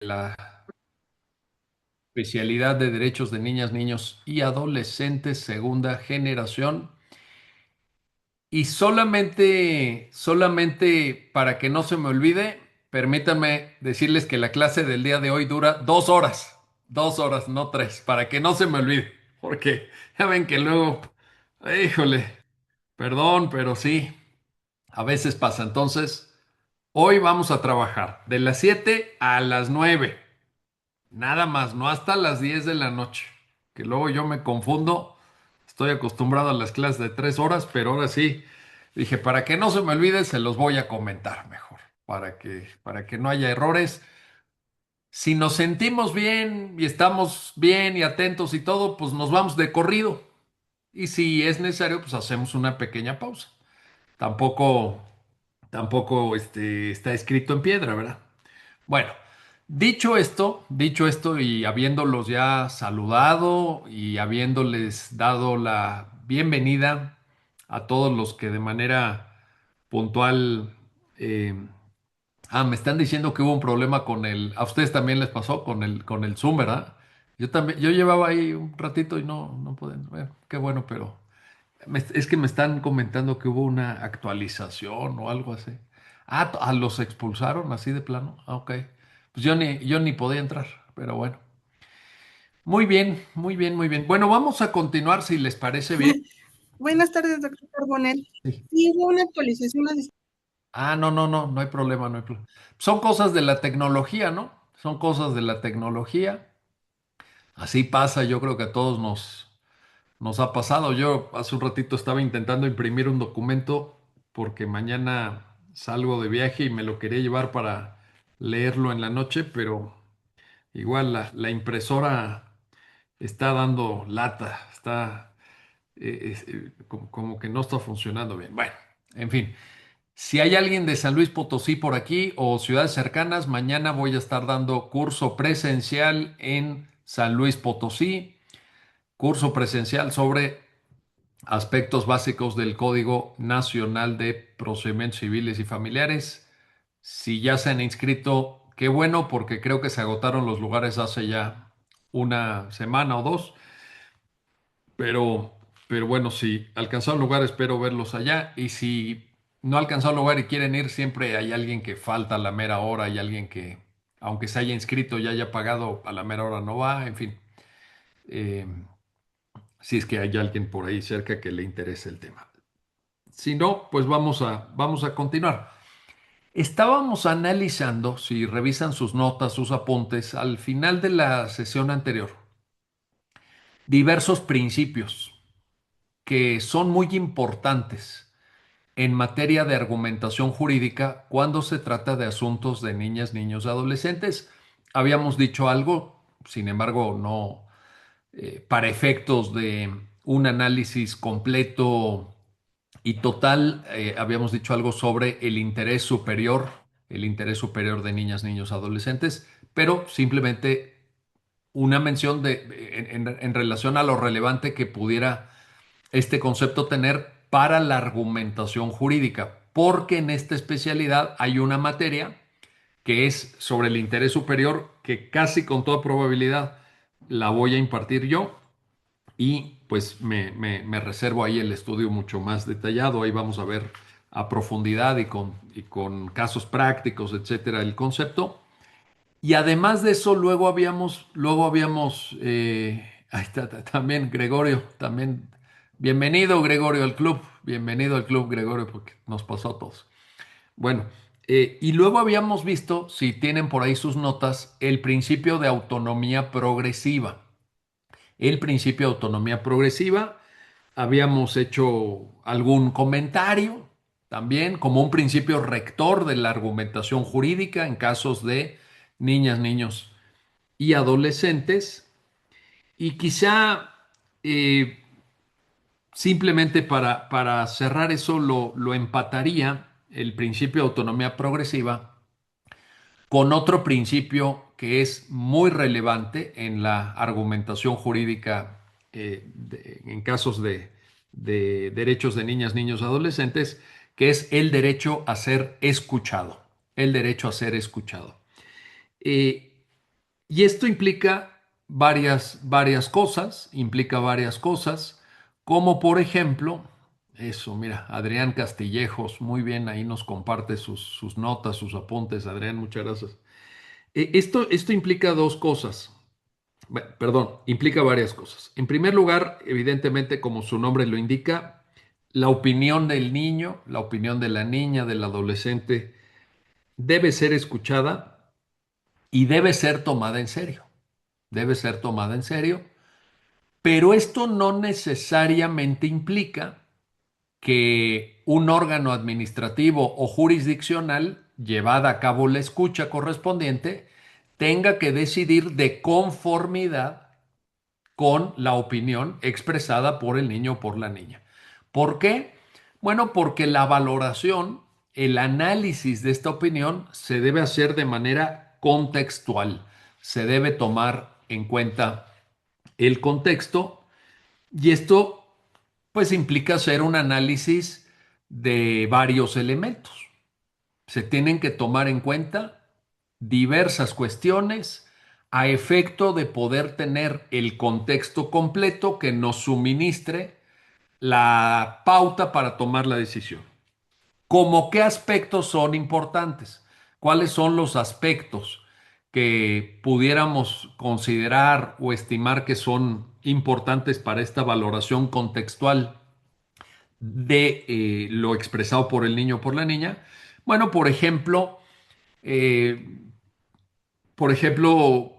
la especialidad de Derechos de Niñas, Niños y Adolescentes, segunda generación. Y solamente para que no se me olvide, permítanme decirles que la clase del día de hoy dura 2 horas. 2 horas, no tres, para que no se me olvide. Porque ya ven que luego, híjole, perdón, pero sí, a veces pasa. Entonces, hoy vamos a trabajar de las 7 a las 9. Nada más, no hasta las 10 de la noche, que luego yo me confundo. Estoy acostumbrado a las clases de 3 horas, pero ahora sí, dije, para que no se me olvide, se los voy a comentar mejor, para que no haya errores. Si nos sentimos bien y estamos bien y atentos y todo, pues nos vamos de corrido. Y si es necesario, pues hacemos una pequeña pausa. Tampoco, tampoco está escrito en piedra, ¿verdad? Bueno, dicho esto y habiéndolos ya saludado y habiéndoles dado la bienvenida a todos los que de manera puntual, eh, me están diciendo que hubo un problema a ustedes también les pasó con el Zoom, ¿verdad? Yo también, yo llevaba ahí un ratito y no pueden, bueno, qué bueno, pero es que me están comentando que hubo una actualización o algo así. Los expulsaron así de plano. Ah, ok. Pues yo ni podía entrar, pero bueno. Muy bien, muy bien, muy bien. Bueno, vamos a continuar si les parece bien. Buenas tardes, doctor Carbonell. Sí. Sí, hubo una actualización. No hay problema, no hay problema. Son cosas de la tecnología, ¿no? Son cosas de la tecnología. Así pasa, yo creo que a todos nos ha pasado. Yo hace un ratito estaba intentando imprimir un documento porque mañana salgo de viaje y me lo quería llevar para leerlo en la noche, pero igual la impresora está dando lata, como que no está funcionando bien. Bueno, en fin, si hay alguien de San Luis Potosí por aquí o ciudades cercanas, mañana voy a estar dando curso presencial en San Luis Potosí, curso presencial sobre aspectos básicos del Código Nacional de Procedimientos Civiles y Familiares. Si ya se han inscrito, qué bueno, porque creo que se agotaron los lugares hace ya una semana o dos, pero, pero bueno, si alcanzaron lugar, espero verlos allá. Y si no alcanzaron lugar y quieren ir, siempre hay alguien que falta a la mera hora, hay alguien que, aunque se haya inscrito y haya pagado, a la mera hora no va, en fin. eh, si es que hay alguien por ahí cerca que le interese el tema. Si no, pues vamos a continuar. Estábamos analizando, si revisan sus notas, sus apuntes, al final de la sesión anterior, diversos principios que son muy importantes en materia de argumentación jurídica cuando se trata de asuntos de niñas, niños y adolescentes. Habíamos dicho algo, sin embargo, no para efectos de un análisis completo y total, habíamos dicho algo sobre el interés superior de niñas, niños, adolescentes, pero simplemente una mención en relación a lo relevante que pudiera este concepto tener para la argumentación jurídica, porque en esta especialidad hay una materia que es sobre el interés superior que casi con toda probabilidad la voy a impartir yo y pues me reservo ahí el estudio mucho más detallado. Ahí vamos a ver a profundidad y con casos prácticos, etcétera, el concepto. Y además de eso, luego habíamos, ahí está también Gregorio, también, bienvenido Gregorio al club, bienvenido al club Gregorio, porque nos pasó a todos. Bueno, y luego habíamos visto, si tienen por ahí sus notas, el principio de autonomía progresiva. El principio de autonomía progresiva, habíamos hecho algún comentario también como un principio rector de la argumentación jurídica en casos de niñas, niños y adolescentes. Y quizá simplemente para cerrar eso lo empataría el principio de autonomía progresiva con otro principio que es muy relevante en la argumentación jurídica en casos de derechos de niñas, niños, adolescentes, que es el derecho a ser escuchado. El derecho a ser escuchado. Y esto implica implica varias cosas, como por ejemplo, eso, mira, Adrián Castillejos, muy bien, ahí nos comparte sus notas, sus apuntes. Adrián, muchas gracias. Esto implica dos cosas. Perdón, implica varias cosas. En primer lugar, evidentemente, como su nombre lo indica, la opinión del niño, la opinión de la niña, del adolescente, debe ser escuchada y debe ser tomada en serio. Debe ser tomada en serio, pero esto no necesariamente implica que un órgano administrativo o jurisdiccional, llevada a cabo la escucha correspondiente, tenga que decidir de conformidad con la opinión expresada por el niño o por la niña. ¿Por qué? Bueno, porque la valoración, el análisis de esta opinión se debe hacer de manera contextual. Se debe tomar en cuenta el contexto y esto pues implica hacer un análisis de varios elementos. Se tienen que tomar en cuenta diversas cuestiones a efecto de poder tener el contexto completo que nos suministre la pauta para tomar la decisión. ¿Cómo qué aspectos son importantes? ¿Cuáles son los aspectos que pudiéramos considerar o estimar que son importantes para esta valoración contextual de lo expresado por el niño o por la niña? Bueno, eh, por ejemplo,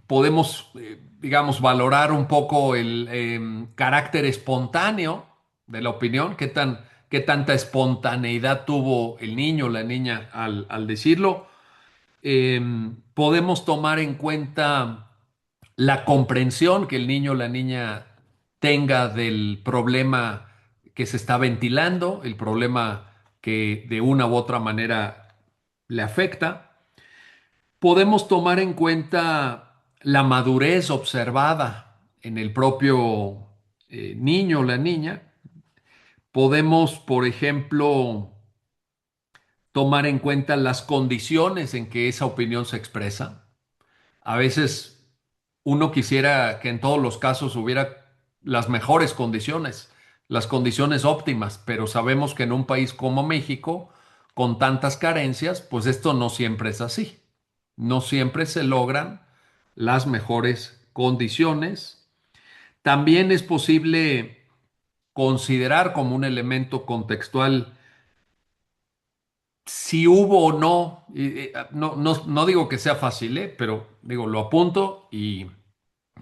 podemos, digamos, valorar un poco el carácter espontáneo de la opinión, qué tanta espontaneidad tuvo el niño o la niña al decirlo. Podemos tomar en cuenta la comprensión que el niño o la niña tenga del problema que se está ventilando, el problema que de una u otra manera le afecta. Podemos tomar en cuenta la madurez observada en el propio niño o la niña. Podemos, por ejemplo, tomar en cuenta las condiciones en que esa opinión se expresa. A veces uno quisiera que en todos los casos hubiera las mejores condiciones, las condiciones óptimas, pero sabemos que en un país como México, con tantas carencias, pues esto no siempre es así. No siempre se logran las mejores condiciones. También es posible considerar como un elemento contextual si hubo o no, no digo que sea fácil, pero digo, lo apunto y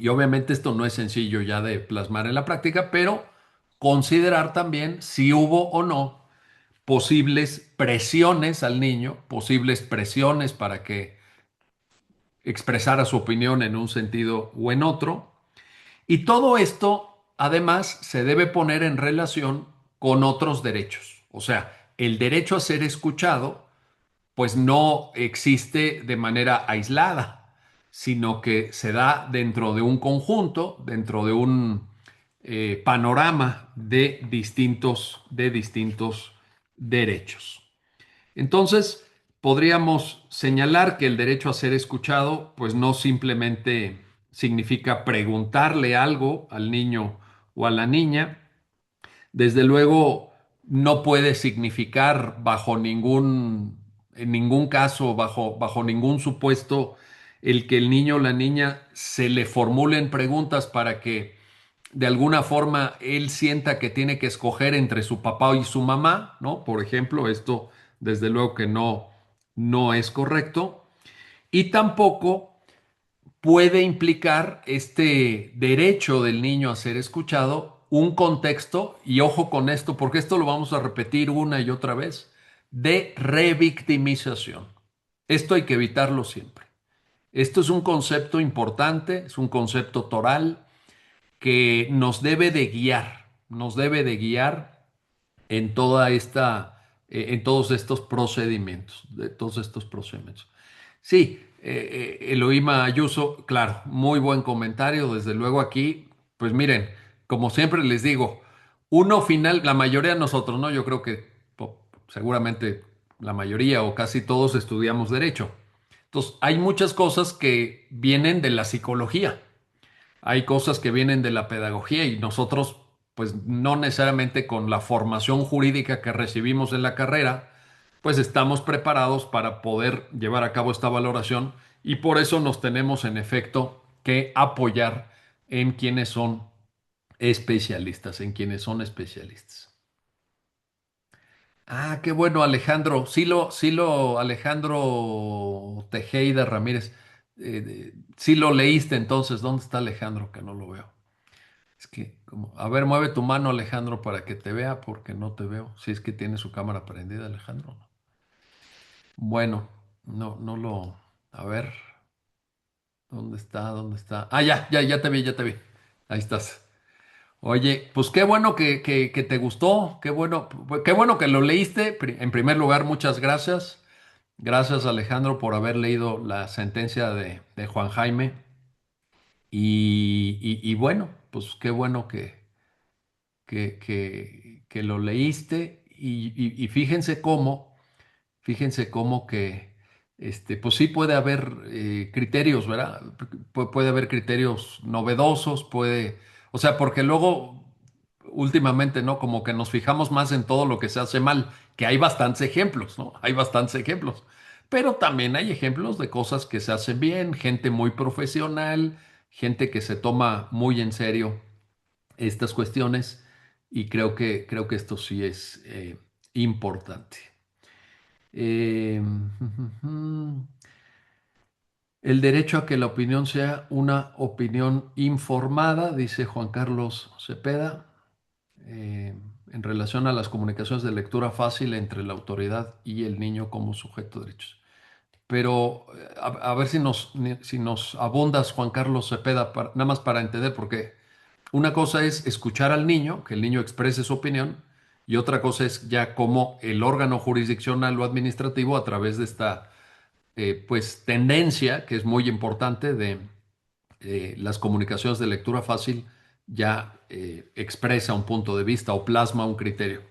obviamente esto no es sencillo ya de plasmar en la práctica, pero considerar también si hubo o no posibles presiones al niño, posibles presiones para que expresara su opinión en un sentido o en otro. Y todo esto, además, se debe poner en relación con otros derechos. O sea, el derecho a ser escuchado pues no existe de manera aislada, sino que se da dentro de un conjunto, dentro de un panorama de distintos derechos. Entonces, podríamos señalar que el derecho a ser escuchado, pues no simplemente significa preguntarle algo al niño o a la niña, desde luego, no puede significar en ningún caso, bajo ningún supuesto, el que el niño o la niña se le formulen preguntas para que de alguna forma él sienta que tiene que escoger entre su papá y su mamá, ¿no? Por ejemplo, esto desde luego que no es correcto. Y tampoco puede implicar este derecho del niño a ser escuchado, un contexto, y ojo con esto, porque esto lo vamos a repetir una y otra vez, de revictimización. Esto hay que evitarlo siempre. Esto es un concepto importante, es un concepto toral que nos debe de guiar en en todos estos procedimientos, de todos estos procedimientos. Sí, Elohima Ayuso, claro, muy buen comentario. Desde luego aquí, pues miren, como siempre les digo, uno final, la mayoría de nosotros, ¿no? Yo creo que seguramente la mayoría o casi todos estudiamos derecho. Entonces, hay muchas cosas que vienen de la psicología, hay cosas que vienen de la pedagogía y nosotros, pues no necesariamente con la formación jurídica que recibimos en la carrera, pues estamos preparados para poder llevar a cabo esta valoración y por eso nos tenemos en efecto que apoyar en quienes son especialistas, en quienes son especialistas. Ah, qué bueno, Alejandro. Alejandro Tejeda Ramírez. Sí lo leíste entonces. ¿Dónde está Alejandro? Que no lo veo. Es que, a ver, mueve tu mano, Alejandro, para que te vea, porque no te veo. Si es que tiene su cámara prendida, Alejandro. ¿No? Bueno, no lo. A ver, ¿dónde está? ¿Dónde está? Ah, ya te vi, ya te vi. Ahí estás. Oye, pues qué bueno que te gustó, qué bueno que lo leíste. En primer lugar, muchas gracias. Gracias, Alejandro, por haber leído la sentencia de Juan Jaime. Y bueno, pues qué bueno que lo leíste. Y fíjense cómo que, pues sí puede haber criterios, ¿verdad? Puede haber criterios novedosos, o sea, porque luego, últimamente, ¿no? Como que nos fijamos más en todo lo que se hace mal, que hay bastantes ejemplos, ¿no? Hay bastantes ejemplos. Pero también hay ejemplos de cosas que se hacen bien, gente muy profesional, gente que se toma muy en serio estas cuestiones, y creo que esto sí es importante. Eh, el derecho a que la opinión sea una opinión informada, dice Juan Carlos Cepeda, eh, en relación a las comunicaciones de lectura fácil entre la autoridad y el niño como sujeto de derechos. Pero a ver si nos abundas, Juan Carlos Cepeda, nada más para entender, porque una cosa es escuchar al niño, que el niño exprese su opinión, y otra cosa es ya cómo el órgano jurisdiccional o administrativo, a través de esta pues tendencia, que es muy importante, de las comunicaciones de lectura fácil, ya expresa un punto de vista o plasma un criterio.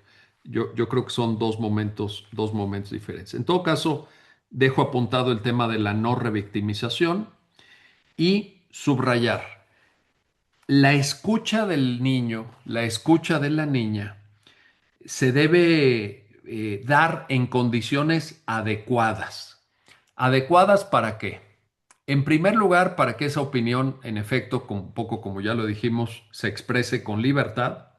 Yo creo que son dos momentos diferentes. En todo caso, dejo apuntado el tema de la no revictimización y subrayar. La escucha del niño, la escucha de la niña, se debe dar en condiciones adecuadas. ¿Adecuadas para qué? En primer lugar, para que esa opinión, en efecto, un poco como ya lo dijimos, se exprese con libertad.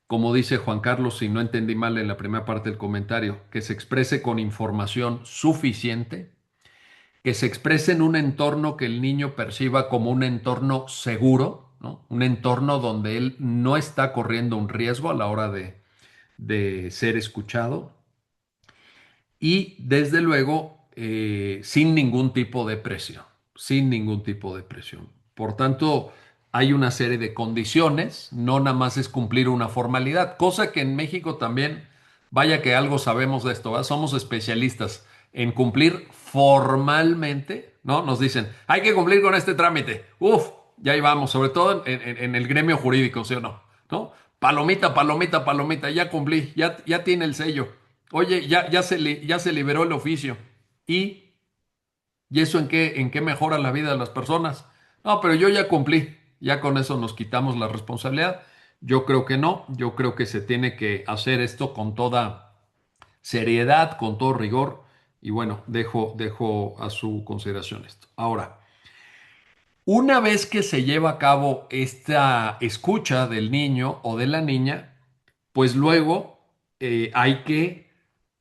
Como dice Juan Carlos, si no entendí mal en la primera parte del comentario, que se exprese con información suficiente, que se exprese en un entorno que el niño perciba como un entorno seguro, ¿no? Un entorno donde él no está corriendo un riesgo a la hora de ser escuchado y desde luego sin ningún tipo de presión, sin ningún tipo de presión. Por tanto, hay una serie de condiciones, no nada más es cumplir una formalidad, cosa que en México también, vaya que algo sabemos de esto, ¿verdad? Somos especialistas en cumplir formalmente, ¿no? Nos dicen, hay que cumplir con este trámite. Uf, ya ahí vamos, sobre todo en el gremio jurídico, ¿sí o no? ¿No? Palomita, palomita, palomita, ya cumplí, ya tiene el sello. Oye, ya se liberó el oficio. ¿Y, ¿Y eso en qué mejora la vida de las personas? No, pero yo ya cumplí. Ya con eso nos quitamos la responsabilidad. Yo creo que no. Yo creo que se tiene que hacer esto con toda seriedad, con todo rigor. Y bueno, dejo a su consideración esto. Ahora, una vez que se lleva a cabo esta escucha del niño o de la niña, pues luego hay que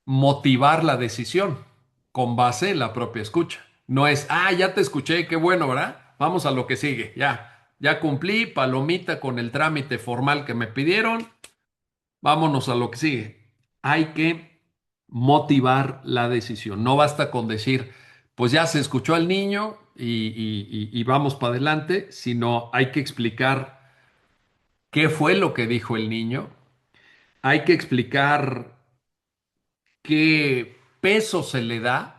motivar la decisión con base en la propia escucha. No es, ya te escuché, qué bueno, ¿verdad? Vamos a lo que sigue, ya cumplí, palomita con el trámite formal que me pidieron, vámonos a lo que sigue. Hay que motivar la decisión. No basta con decir, pues ya se escuchó al niño y vamos para adelante, sino hay que explicar qué fue lo que dijo el niño. Hay que explicar qué peso se le da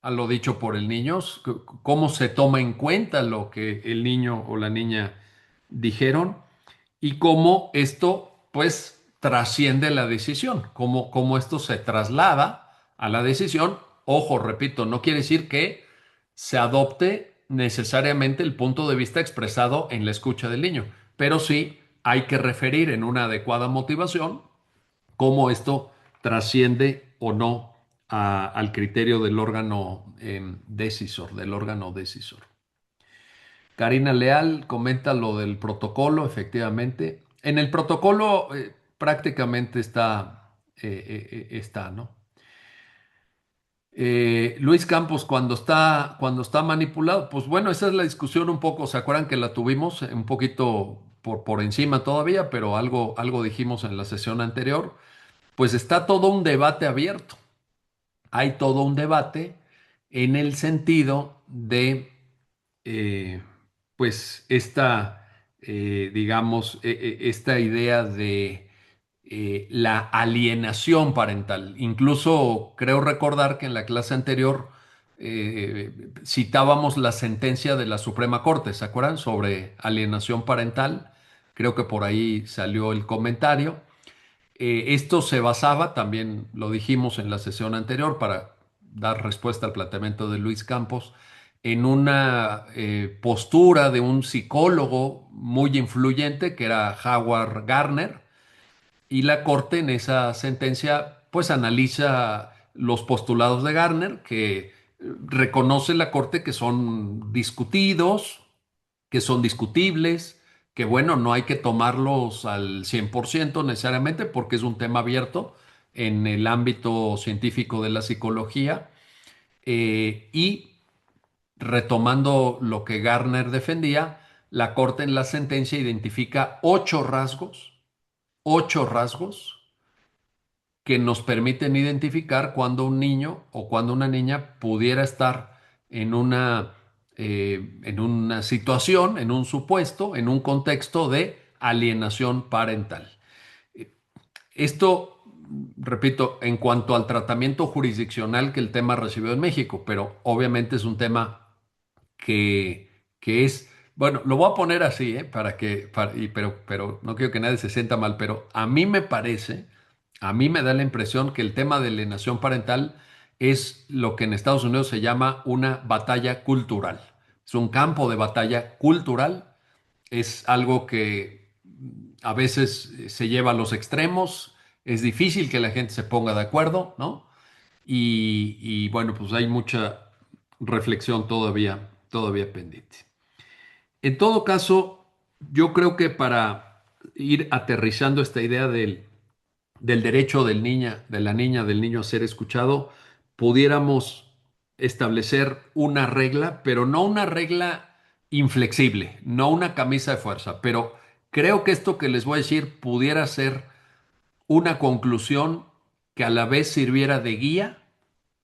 a lo dicho por el niño, cómo se toma en cuenta lo que el niño o la niña dijeron y cómo esto pues trasciende la decisión, cómo esto se traslada a la decisión Ojo, repito, no quiere decir que se adopte necesariamente el punto de vista expresado en la escucha del niño, pero sí hay que referir en una adecuada motivación cómo esto trasciende o no al criterio del órgano decisor, del órgano decisor. Karina Leal comenta lo del protocolo, efectivamente. En el protocolo prácticamente está, ¿no? Luis Campos, cuando está manipulado, pues bueno, esa es la discusión un poco, ¿se acuerdan que la tuvimos un poquito por encima todavía, pero algo dijimos en la sesión anterior? Pues está todo un debate abierto. Hay todo un debate en el sentido de, eh, pues, digamos, esta idea de la alienación parental. Incluso creo recordar que en la clase anterior citábamos la sentencia de la Suprema Corte, ¿se acuerdan? Sobre alienación parental. Creo que por ahí salió el comentario. Esto se basaba, también lo dijimos en la sesión anterior para dar respuesta al planteamiento de Luis Campos, en una postura de un psicólogo muy influyente que era Howard Gardner, y la Corte en esa sentencia pues analiza los postulados de Gardner, que reconoce la Corte que son discutidos, que son discutibles, que bueno, no hay que tomarlos al 100% necesariamente porque es un tema abierto en el ámbito científico de la psicología. Y retomando lo que Gardner defendía, la Corte en la sentencia identifica ocho rasgos que nos permiten identificar cuando un niño o cuando una niña pudiera estar en una situación, en un supuesto, en un contexto de alienación parental. Esto, repito, en cuanto al tratamiento jurisdiccional que el tema recibió en México, pero obviamente es un tema que es, bueno, lo voy a poner así, pero no quiero que nadie se sienta mal, pero a mí me da la impresión que el tema de alienación parental es lo que en Estados Unidos se llama una batalla cultural. Es un campo de batalla cultural, es algo que a veces se lleva a los extremos, es difícil que la gente se ponga de acuerdo, ¿no? Y bueno, pues hay mucha reflexión todavía pendiente. En todo caso, yo creo que para ir aterrizando esta idea del derecho de la niña, del niño a ser escuchado, pudiéramos establecer una regla, pero no una regla inflexible, no una camisa de fuerza, pero creo que esto que les voy a decir pudiera ser una conclusión que a la vez sirviera de guía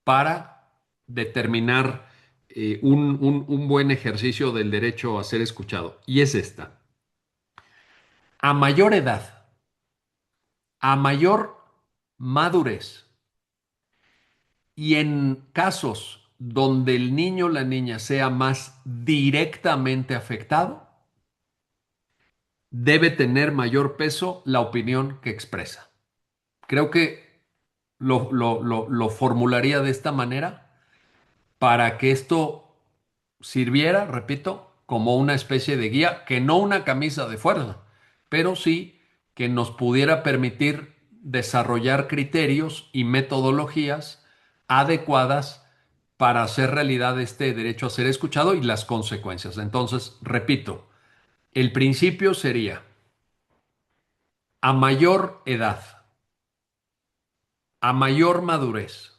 para determinar un buen ejercicio del derecho a ser escuchado. Y es esta. A mayor edad, a mayor madurez y en casos donde el niño o la niña sea más directamente afectado, debe tener mayor peso la opinión que expresa. Creo que lo formularía de esta manera para que esto sirviera, repito, como una especie de guía, que no una camisa de fuerza, pero sí que nos pudiera permitir desarrollar criterios y metodologías adecuadas para hacer realidad este derecho a ser escuchado y las consecuencias. Entonces, repito, el principio sería, a mayor edad, a mayor madurez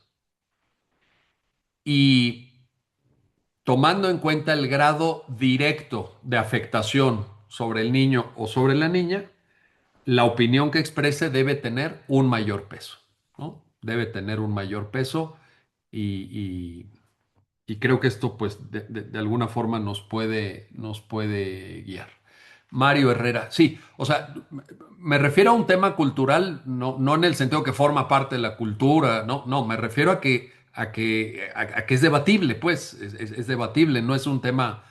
y tomando en cuenta el grado directo de afectación sobre el niño o sobre la niña, la opinión que exprese debe tener un mayor peso, ¿no? Debe tener un mayor peso y, y creo que esto, pues, de alguna forma nos puede guiar. Mario Herrera, sí, o sea, me refiero a un tema cultural, no en el sentido que forma parte de la cultura, no, me refiero a que es debatible, pues, es debatible, no es un tema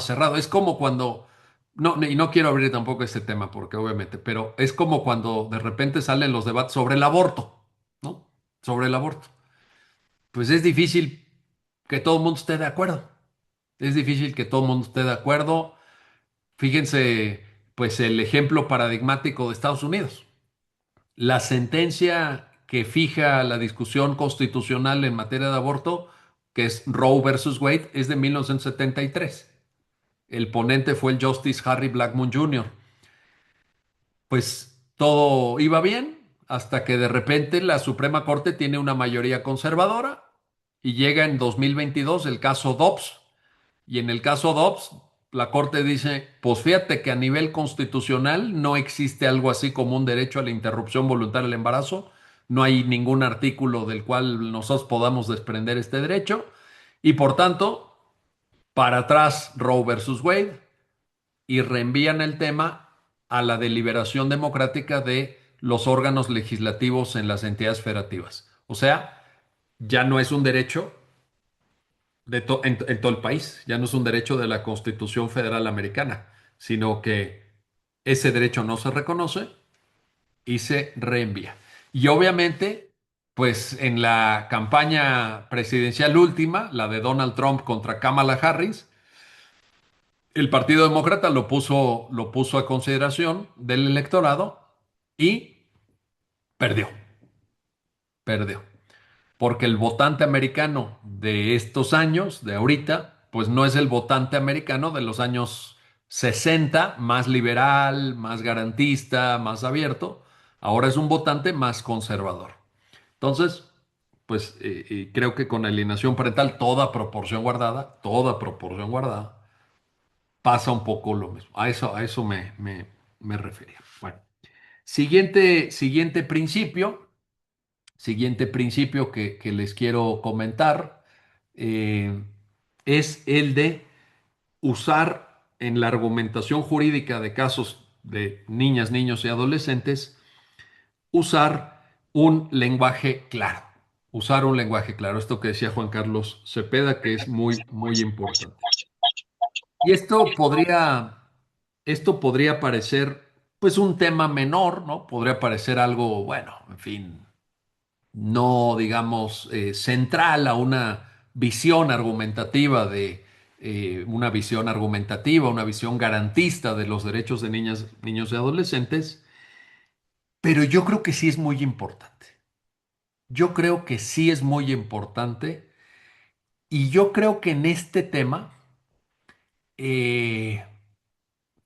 cerrado. Es como cuando, no, y no quiero abrir tampoco este tema, porque obviamente, pero es como cuando de repente salen los debates sobre el aborto, ¿no? Sobre el aborto. pues es difícil que todo el mundo esté de acuerdo. Es difícil que todo el mundo esté de acuerdo. Fíjense, pues el ejemplo paradigmático de Estados Unidos. La sentencia que fija la discusión constitucional en materia de aborto, que es Roe versus Wade, es de 1973. El ponente fue el Justice Harry Blackmun Jr. Pues todo iba bien hasta que de repente la Suprema Corte tiene una mayoría conservadora y llega en 2022 el caso Dobbs. Y en el caso Dobbs, la Corte dice, pues fíjate que a nivel constitucional no existe algo así como un derecho a la interrupción voluntaria del embarazo. No hay ningún artículo del cual nosotros podamos desprender este derecho. Y por tanto, para atrás Roe versus Wade y reenvían el tema a la deliberación democrática de los órganos legislativos en las entidades federativas. O sea, ya no es un derecho en todo el país, ya no es un derecho de la Constitución Federal Americana, sino que ese derecho no se reconoce y se reenvía. Y obviamente, pues en la campaña presidencial última, la de Donald Trump contra Kamala Harris, el Partido Demócrata lo puso a consideración del electorado y perdió, perdió. Porque el votante americano de estos años, de ahorita, pues no es el votante americano de los años 60, más liberal, más garantista, más abierto. Ahora es un votante más conservador. Entonces, pues creo que con alienación parental, toda proporción guardada, pasa un poco lo mismo. A eso me refería. Bueno, siguiente principio. Siguiente principio que les quiero comentar eh, es el de usar en la argumentación jurídica de casos de niñas, niños y adolescentes, usar un lenguaje claro. Usar un lenguaje claro. Esto que decía Juan Carlos Cepeda, que es muy, muy importante. Y esto podría parecer, pues, un tema menor, ¿no? Podría parecer algo, bueno, en fin, no, digamos, central a una visión garantista de los derechos de niñas, niños y adolescentes, pero yo creo que sí es muy importante. Yo creo que sí es muy importante y yo creo que en este tema eh,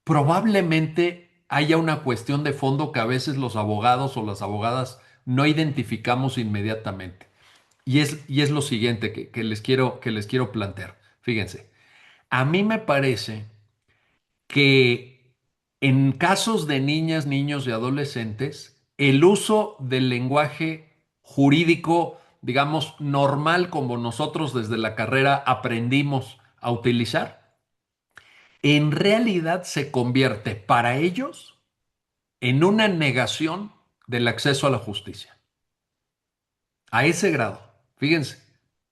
probablemente haya una cuestión de fondo que a veces los abogados o las abogadas no identificamos inmediatamente. Y es lo siguiente que les quiero plantear. Fíjense, a mí me parece que en casos de niñas, niños y adolescentes, el uso del lenguaje jurídico, digamos, normal como nosotros desde la carrera aprendimos a utilizar, en realidad se convierte para ellos en una negación del acceso a la justicia. A ese grado, fíjense,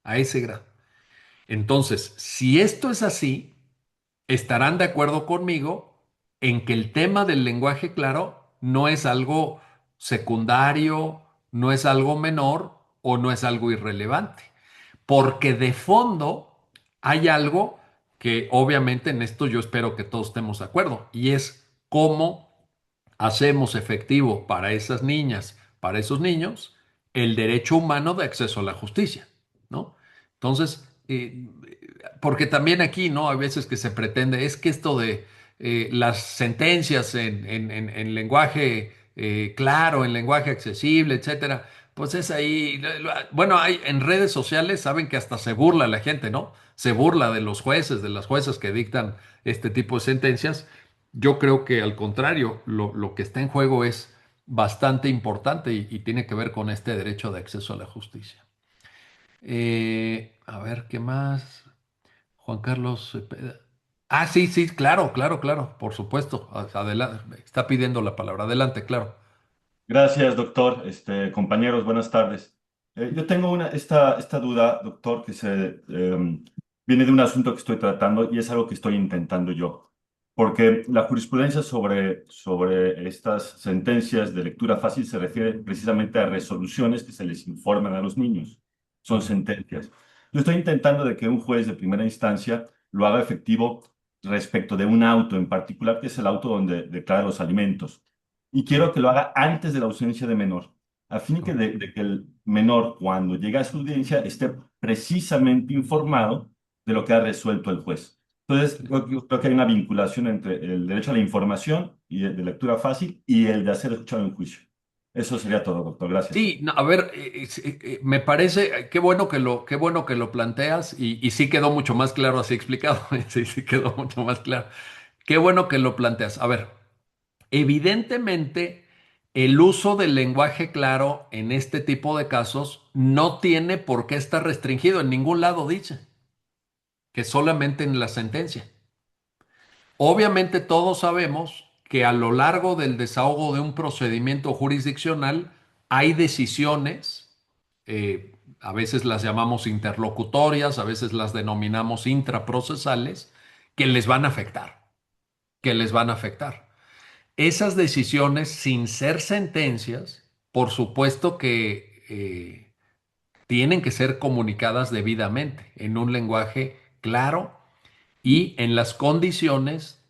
a ese grado. Entonces, si esto es así, estarán de acuerdo conmigo en que el tema del lenguaje claro no es algo secundario, no es algo menor o no es algo irrelevante, porque de fondo hay algo que obviamente en esto yo espero que todos estemos de acuerdo, y es cómo hacemos efectivo para esas niñas, para esos niños, el derecho humano de acceso a la justicia, ¿no? Entonces, porque también aquí, ¿no? Hay veces que se pretende, es que esto de las sentencias en lenguaje claro, en lenguaje accesible, etcétera, pues es ahí, bueno, hay en redes sociales saben que hasta se burla la gente, ¿no? Se burla de los jueces, de las juezas que dictan este tipo de sentencias. Yo creo que al contrario, lo que está en juego es bastante importante y tiene que ver con este derecho de acceso a la justicia. A ver, ¿qué más? Juan Carlos Cepeda. Ah, sí, sí, claro, claro, claro, por supuesto. Adelante, está pidiendo la palabra. Adelante, claro. Gracias, doctor. Compañeros, buenas tardes. Yo tengo esta duda, doctor, que viene de un asunto que estoy tratando y es algo que estoy intentando yo. Porque la jurisprudencia sobre estas sentencias de lectura fácil se refiere precisamente a resoluciones que se les informan a los niños. son Ujú. sentencias. Yo estoy intentando de que un juez de primera instancia lo haga efectivo respecto de un auto en particular, que es el auto donde declara los alimentos. Y quiero que lo haga antes de la ausencia de menor, a fin de que el menor, cuando llegue a su audiencia, esté precisamente informado de lo que ha resuelto el juez. Entonces, yo creo que hay una vinculación entre el derecho a la información y el de lectura fácil y el de hacer escuchado en juicio. Eso sería todo, doctor. Gracias. Sí, no, a ver, me parece, qué bueno que lo planteas y sí quedó mucho más claro así explicado. Sí, sí quedó mucho más claro. Qué bueno que lo planteas. A ver, evidentemente, el uso del lenguaje claro en este tipo de casos no tiene por qué estar restringido. En ningún lado dice que solamente en la sentencia. Obviamente todos sabemos que a lo largo del desahogo de un procedimiento jurisdiccional hay decisiones, a veces las llamamos interlocutorias, a veces las denominamos intraprocesales, que les van a afectar, que les van a afectar. Esas decisiones, sin ser sentencias, por supuesto que tienen que ser comunicadas debidamente en un lenguaje claro y en las condiciones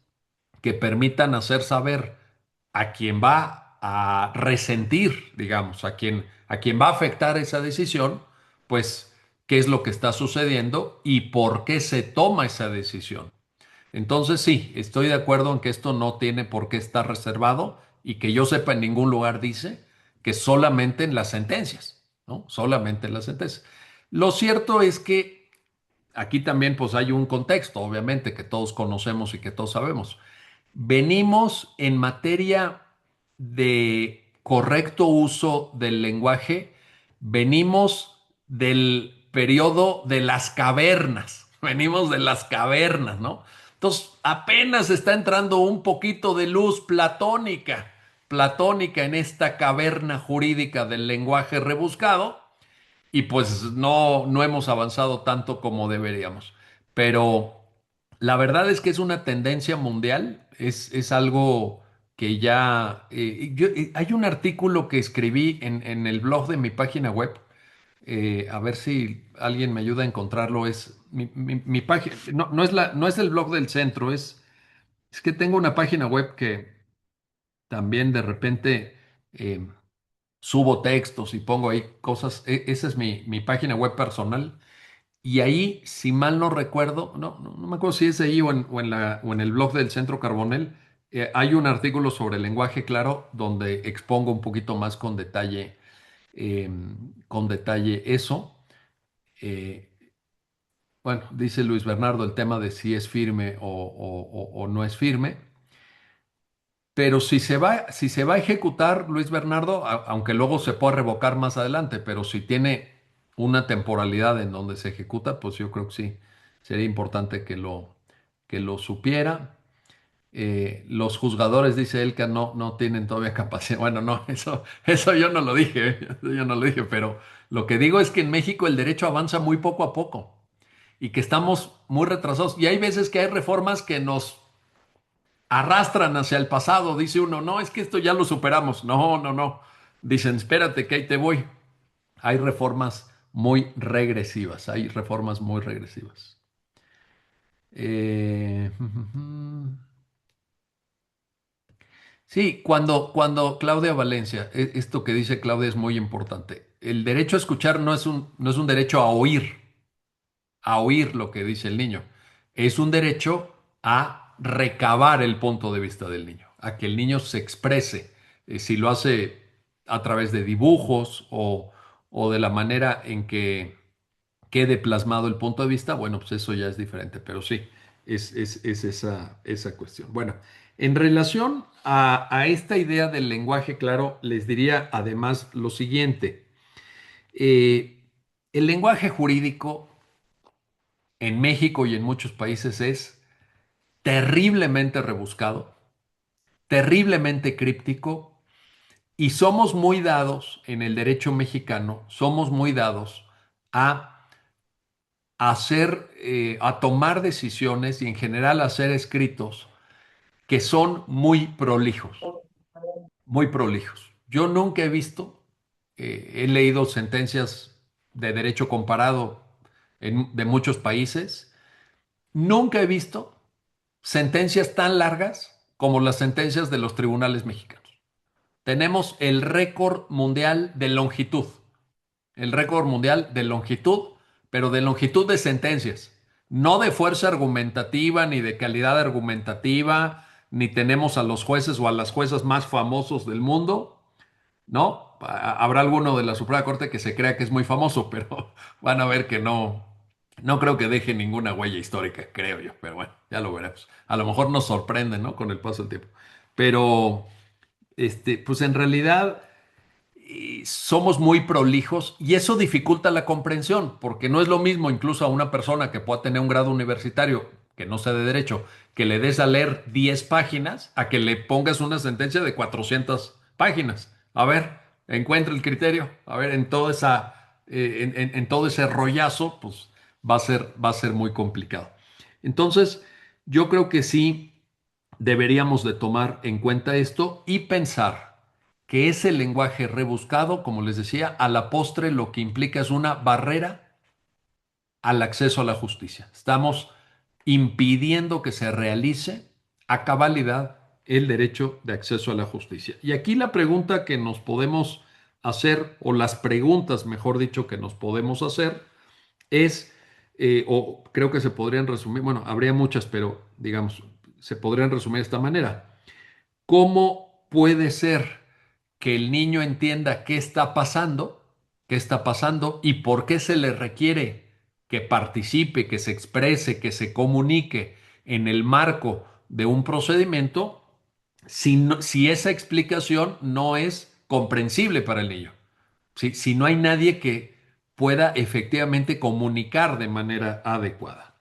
que permitan hacer saber a quien va a resentir, digamos, a quien va a afectar esa decisión, pues qué es lo que está sucediendo y por qué se toma esa decisión. Entonces sí, estoy de acuerdo en que esto no tiene por qué estar reservado y que yo sepa en ningún lugar dice que solamente en las sentencias, ¿no? Solamente en las sentencias. Lo cierto es que aquí también pues hay un contexto, obviamente, que todos conocemos y que todos sabemos. Venimos en materia de correcto uso del lenguaje, venimos del periodo de las cavernas, venimos de las cavernas, ¿no? Entonces, apenas está entrando un poquito de luz platónica en esta caverna jurídica del lenguaje rebuscado, y pues no hemos avanzado tanto como deberíamos. Pero la verdad es que es una tendencia mundial, es algo que ya... hay un artículo que escribí en el blog de mi página web, a ver si alguien me ayuda a encontrarlo, es mi página, no es el blog del centro, es que tengo una página web que también de repente... subo textos y pongo ahí cosas. Esa es mi página web personal. Y ahí, si mal no recuerdo, no me acuerdo si es ahí o en el blog del Centro Carbonell, hay un artículo sobre el lenguaje claro donde expongo un poquito más eh, con detalle eso. Eh, bueno, dice Luis Bernardo el tema de si es firme o no es firme. Pero si se va a ejecutar, Luis Bernardo, aunque luego se pueda revocar más adelante, pero si tiene una temporalidad en donde se ejecuta, pues yo creo que sí, sería importante que lo supiera. Los juzgadores, dice él, que no tienen todavía capacidad. Bueno, no, eso yo no lo dije, eso yo no lo dije, pero lo que digo es que en México el derecho avanza muy poco a poco y que estamos muy retrasados. Y hay veces que hay reformas que nos arrastran hacia el pasado. Dice uno, no, es que esto ya lo superamos. No. Dicen, espérate, que ahí te voy. Hay reformas muy regresivas, hay reformas muy regresivas. Eh, sí, cuando Claudia Valencia, esto que dice Claudia es muy importante. El derecho a escuchar no es un derecho a oír lo que dice el niño. Es un derecho a recabar el punto de vista del niño, a que el niño se exprese. Si lo hace a través de dibujos o de la manera en que quede plasmado el punto de vista, bueno, pues eso ya es diferente, pero sí, es esa cuestión. Bueno, en relación a esta idea del lenguaje claro, les diría además lo siguiente. El lenguaje jurídico en México y en muchos países es terriblemente rebuscado, terriblemente críptico y somos muy dados en el derecho mexicano, somos muy dados a a tomar decisiones y en general a hacer escritos que son muy prolijos, muy prolijos. Yo nunca he visto, he leído sentencias de derecho comparado de muchos países, nunca he visto sentencias tan largas como las sentencias de los tribunales mexicanos. Tenemos el récord mundial de longitud, el récord mundial de longitud, pero de longitud de sentencias, no de fuerza argumentativa ni de calidad argumentativa, ni tenemos a los jueces o a las juezas más famosos del mundo, ¿no? Habrá alguno de la Suprema Corte que se crea que es muy famoso, pero van a ver que no, no creo que deje ninguna huella histórica, creo yo, pero bueno, ya lo veremos. A lo mejor nos sorprende, ¿no? Con el paso del tiempo. Pero, pues en realidad somos muy prolijos y eso dificulta la comprensión, porque no es lo mismo incluso a una persona que pueda tener un grado universitario, que no sea de derecho, que le des a leer 10 páginas, a que le pongas una sentencia de 400 páginas. A ver, encuentra el criterio, a ver, en toda esa, en todo ese rollazo, pues va a ser muy complicado. Entonces, yo creo que sí deberíamos de tomar en cuenta esto y pensar que ese lenguaje rebuscado, como les decía, a la postre lo que implica es una barrera al acceso a la justicia. Estamos impidiendo que se realice a cabalidad el derecho de acceso a la justicia. Y aquí la pregunta que nos podemos hacer, o las preguntas, mejor dicho, que nos podemos hacer, es, o creo que se podrían resumir, bueno, habría muchas, pero digamos, se podrían resumir de esta manera. ¿Cómo puede ser que el niño entienda qué está pasando y por qué se le requiere que participe, que se exprese, que se comunique en el marco de un procedimiento si esa explicación no es comprensible para el niño? Si no hay nadie que pueda efectivamente comunicar de manera adecuada.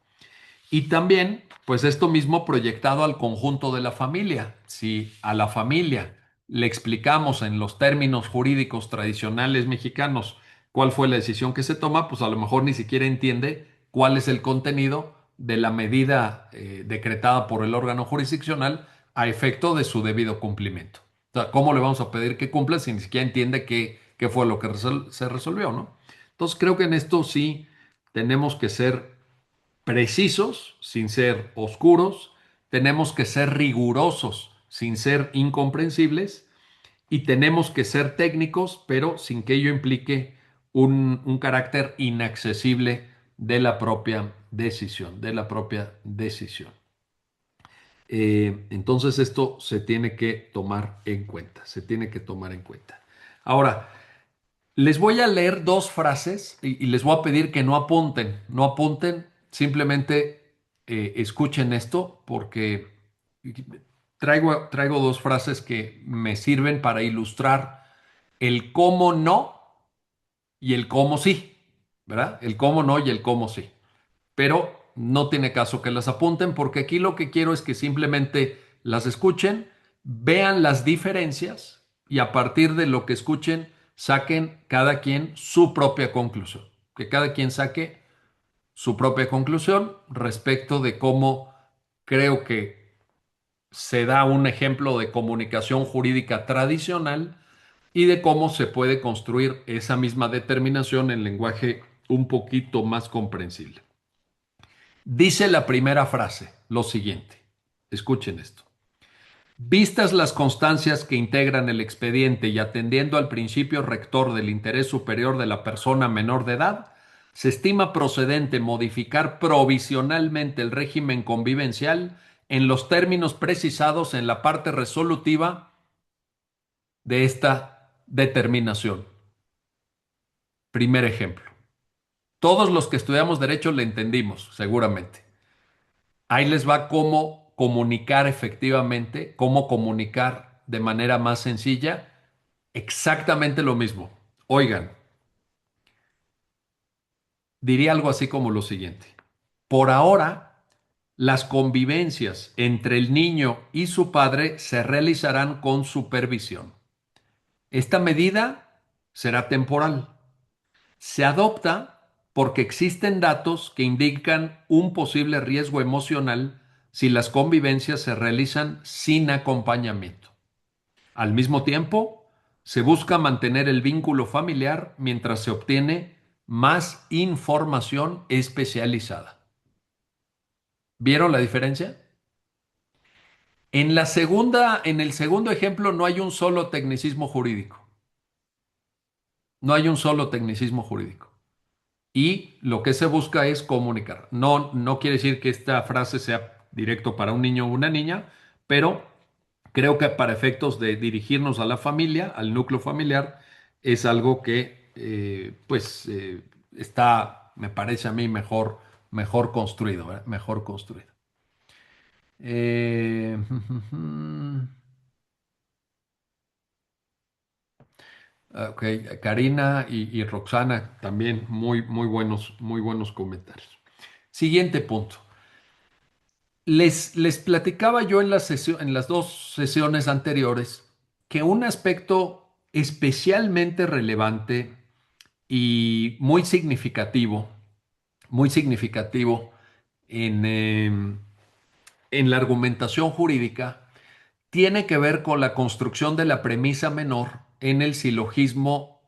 Y también, pues esto mismo proyectado al conjunto de la familia. Si a la familia le explicamos en los términos jurídicos tradicionales mexicanos cuál fue la decisión que se toma, pues a lo mejor ni siquiera entiende cuál es el contenido de la medida decretada por el órgano jurisdiccional a efecto de su debido cumplimiento. O sea, ¿cómo le vamos a pedir que cumpla si ni siquiera entiende qué fue lo que se resolvió, ¿no? Entonces creo que en esto sí tenemos que ser precisos sin ser oscuros, tenemos que ser rigurosos sin ser incomprensibles y tenemos que ser técnicos, pero sin que ello implique un carácter inaccesible de la propia decisión, de la propia decisión. Entonces esto se tiene que tomar en cuenta, se tiene que tomar en cuenta. Ahora, les voy a leer dos frases y les voy a pedir que no apunten, simplemente escuchen esto porque traigo dos frases que me sirven para ilustrar el cómo no y el cómo sí, ¿verdad? El cómo no y el cómo sí. Pero no tiene caso que las apunten porque aquí lo que quiero es que simplemente las escuchen, vean las diferencias y a partir de lo que escuchen saquen cada quien su propia conclusión. Que cada quien saque su propia conclusión respecto de cómo creo que se da un ejemplo de comunicación jurídica tradicional y de cómo se puede construir esa misma determinación en lenguaje un poquito más comprensible. Dice la primera frase lo siguiente. Escuchen esto. Vistas las constancias que integran el expediente y atendiendo al principio rector del interés superior de la persona menor de edad, se estima procedente modificar provisionalmente el régimen convivencial en los términos precisados en la parte resolutiva de esta determinación. Primer ejemplo. Todos los que estudiamos derecho le entendimos, seguramente. Ahí les va cómo comunicar efectivamente, cómo comunicar de manera más sencilla exactamente lo mismo. Oigan, diría algo así como lo siguiente. Por ahora, las convivencias entre el niño y su padre se realizarán con supervisión. Esta medida será temporal. Se adopta porque existen datos que indican un posible riesgo emocional si las convivencias se realizan sin acompañamiento. Al mismo tiempo, se busca mantener el vínculo familiar mientras se obtiene más información especializada. ¿Vieron la diferencia? En el segundo ejemplo no hay un solo tecnicismo jurídico. No hay un solo tecnicismo jurídico. Y lo que se busca es comunicar. No, no quiere decir que esta frase sea directo para un niño o una niña, pero creo que para efectos de dirigirnos a la familia, al núcleo familiar, es algo que está, me parece a mí, mejor construido, ¿verdad? Mejor construido. Eh, ok, Karina y Roxana también muy buenos comentarios. Siguiente punto. Les platicaba yo en las dos sesiones anteriores que un aspecto especialmente relevante y muy significativo en la argumentación jurídica tiene que ver con la construcción de la premisa menor en el silogismo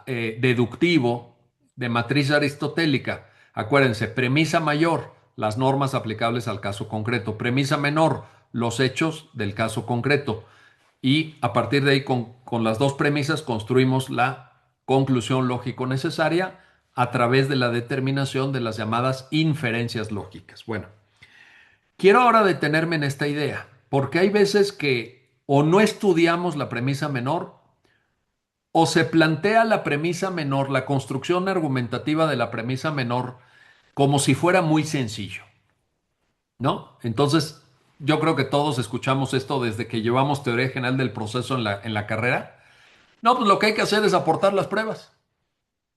deductivo de matriz aristotélica. Acuérdense, premisa mayor, las normas aplicables al caso concreto. Premisa menor, los hechos del caso concreto. Y a partir de ahí, con las dos premisas, construimos la conclusión lógico necesaria a través de la determinación de las llamadas inferencias lógicas. Bueno, quiero ahora detenerme en esta idea, porque hay veces que o no estudiamos la premisa menor o se plantea la premisa menor, la construcción argumentativa de la premisa menor, como si fuera muy sencillo, ¿no? Entonces, yo creo que todos escuchamos esto desde que llevamos teoría general del proceso en la carrera. No, pues lo que hay que hacer es aportar las pruebas.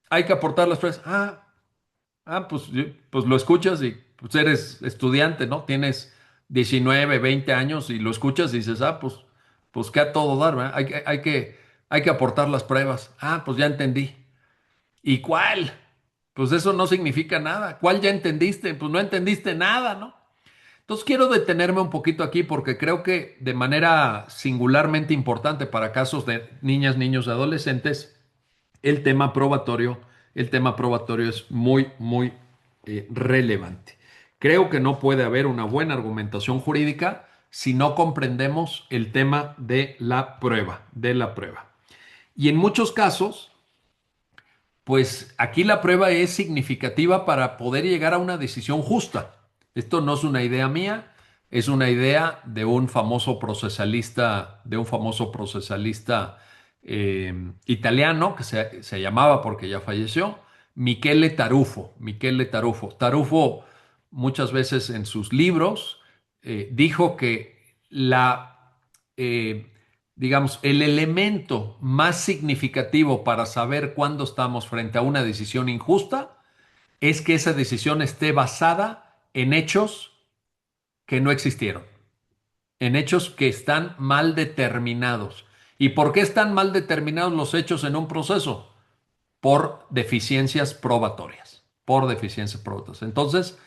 Hay que aportar las pruebas. Pues, pues lo escuchas y pues eres estudiante, ¿no? Tienes 19, 20 años y lo escuchas y dices, pues que a todo dar, ¿verdad? Hay que aportar las pruebas. Pues ya entendí. ¿Y cuál? Pues eso no significa nada. ¿Cuál ya entendiste? Pues no entendiste nada, ¿no? Entonces quiero detenerme un poquito aquí porque creo que de manera singularmente importante para casos de niñas, niños y adolescentes, el tema probatorio, el tema probatorio es muy relevante. Creo que no puede haber una buena argumentación jurídica si no comprendemos el tema de la prueba. Y en muchos casos, pues aquí la prueba es significativa para poder llegar a una decisión justa. Esto no es una idea mía, es una idea de un famoso procesalista italiano que se llamaba, porque ya falleció, Michele Tarufo. Michele Tarufo. Tarufo muchas veces en sus libros dijo que eh, digamos, el elemento más significativo para saber cuándo estamos frente a una decisión injusta es que esa decisión esté basada en hechos que no existieron, en hechos que están mal determinados. ¿Y por qué están mal determinados los hechos en un proceso? Por deficiencias probatorias, por deficiencias probatorias. Entonces,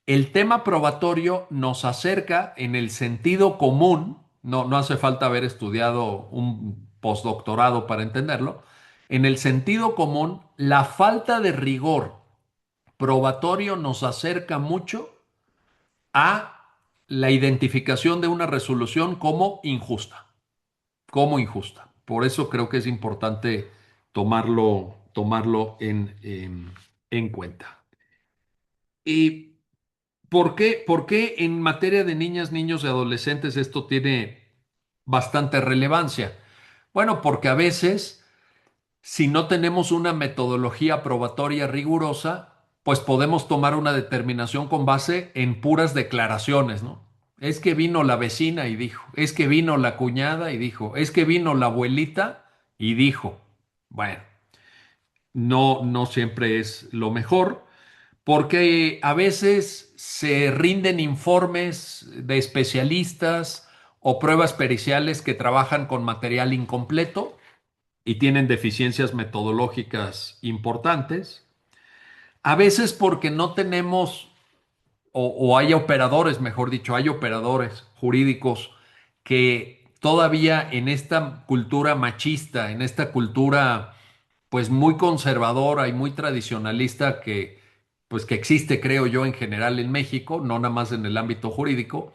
el tema probatorio nos acerca en el sentido común, no hace falta haber estudiado un postdoctorado para entenderlo, en el sentido común, la falta de rigor probatorio nos acerca mucho a la identificación de una resolución como injusta. Por eso creo que es importante tomarlo en cuenta. Y por qué en materia de niñas, niños y adolescentes esto tiene bastante relevancia? Bueno, porque a veces, si no tenemos una metodología probatoria rigurosa, pues podemos tomar una determinación con base en puras declaraciones, ¿no? Es que vino la vecina y dijo, es que vino la cuñada y dijo, es que vino la abuelita y dijo. Bueno, no siempre es lo mejor porque a veces se rinden informes de especialistas o pruebas periciales que trabajan con material incompleto y tienen deficiencias metodológicas importantes. A veces porque no tenemos, o hay operadores, mejor dicho, hay operadores jurídicos que todavía en esta cultura machista, en esta cultura pues muy conservadora y muy tradicionalista pues que existe, creo yo, en general en México, no nada más en el ámbito jurídico,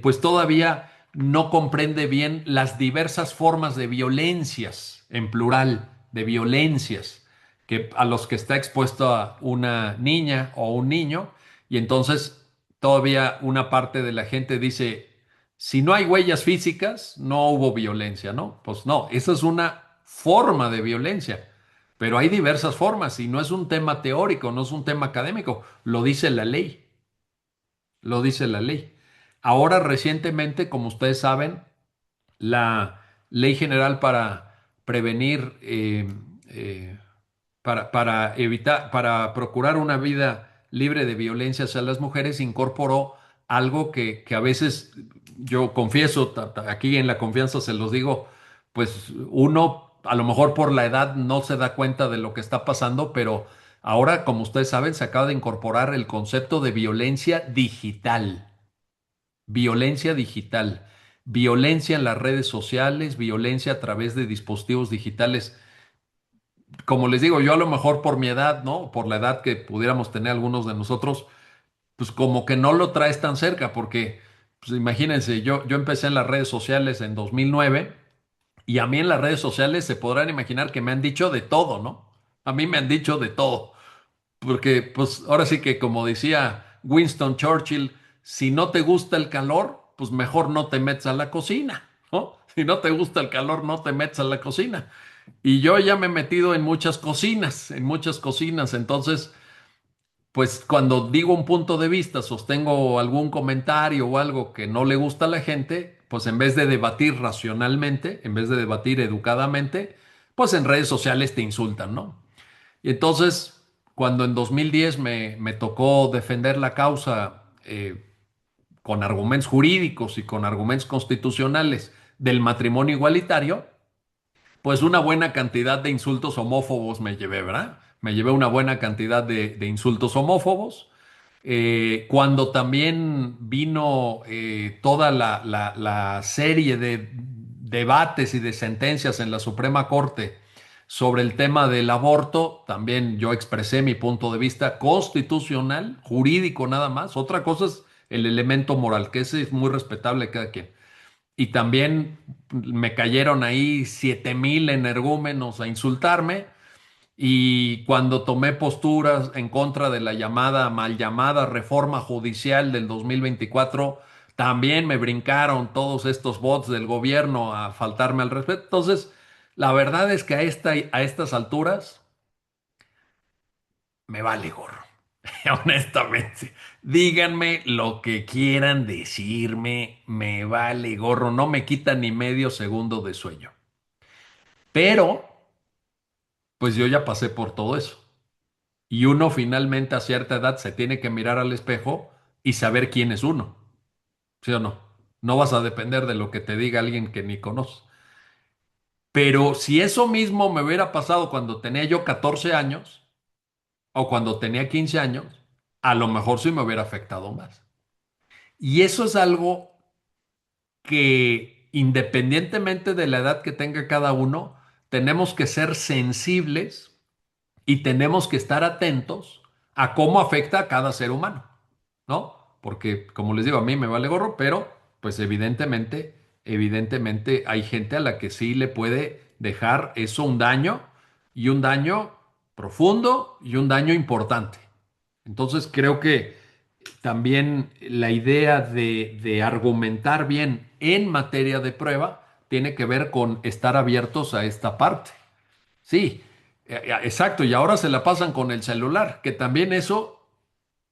pues todavía no comprende bien las diversas formas de violencias, en plural, de violencias, que, a los que está expuesto a una niña o un niño, y entonces todavía una parte de la gente dice, si no hay huellas físicas, no hubo violencia, ¿no? Pues no, esa es una forma de violencia. Pero hay diversas formas y no es un tema teórico, no es un tema académico, lo dice la ley, lo dice la ley. Ahora recientemente, como ustedes saben, la Ley General para prevenir, para evitar, para procurar una vida libre de violencia hacia las mujeres, incorporó algo que a veces, yo confieso, aquí en la confianza se los digo, pues uno a lo mejor por la edad no se da cuenta de lo que está pasando, pero ahora, como ustedes saben, se acaba de incorporar el concepto de violencia digital. Violencia digital, violencia en las redes sociales, violencia a través de dispositivos digitales. Como les digo, yo a lo mejor por mi edad, ¿no? Por la edad que pudiéramos tener algunos de nosotros, pues como que no lo traes tan cerca, porque, pues imagínense, yo empecé en las redes sociales en 2009 y a mí en las redes sociales se podrán imaginar que me han dicho de todo, ¿no? A mí me han dicho de todo. Porque, pues, ahora sí que como decía Winston Churchill, si no te gusta el calor, pues mejor no te metas a la cocina, ¿no? Si no te gusta el calor, no te metas a la cocina. Y yo ya me he metido en muchas cocinas. Entonces, pues cuando digo un punto de vista, sostengo algún comentario o algo que no le gusta a la gente, pues en vez de debatir racionalmente, en vez de debatir educadamente, pues en redes sociales te insultan, ¿no? Y entonces, cuando en 2010 me tocó defender la causa con argumentos jurídicos y con argumentos constitucionales del matrimonio igualitario, pues una buena cantidad de insultos homófobos me llevé, ¿verdad? Me llevé una buena cantidad de insultos homófobos. Cuando también vino toda la serie de debates y de sentencias en la Suprema Corte sobre el tema del aborto, también yo expresé mi punto de vista constitucional, jurídico nada más. Otra cosa es el elemento moral, que ese es muy respetable de cada quien. Y también me cayeron ahí 7,000 energúmenos a insultarme. Y cuando tomé posturas en contra de la llamada, mal llamada reforma judicial del 2024, también me brincaron todos estos bots del gobierno a faltarme al respeto. Entonces, la verdad es que a estas alturas me vale gorro. Honestamente, díganme lo que quieran decirme, me vale gorro, no me quita ni medio segundo de sueño. Pero, pues yo ya pasé por todo eso. Y uno finalmente a cierta edad se tiene que mirar al espejo y saber quién es uno, ¿sí o no? No vas a depender de lo que te diga alguien que ni conoces. Pero si eso mismo me hubiera pasado cuando tenía yo 14 años o cuando tenía 15 años, a lo mejor sí me hubiera afectado más. Y eso es algo que independientemente de la edad que tenga cada uno, tenemos que ser sensibles y tenemos que estar atentos a cómo afecta a cada ser humano, ¿no? Porque, como les digo, a mí me vale gorro, pero pues evidentemente hay gente a la que sí le puede dejar eso un daño y un daño profundo y un daño importante. Entonces creo que también la idea de argumentar bien en materia de prueba tiene que ver con estar abiertos a esta parte. Sí, exacto, y ahora se la pasan con el celular, que también eso,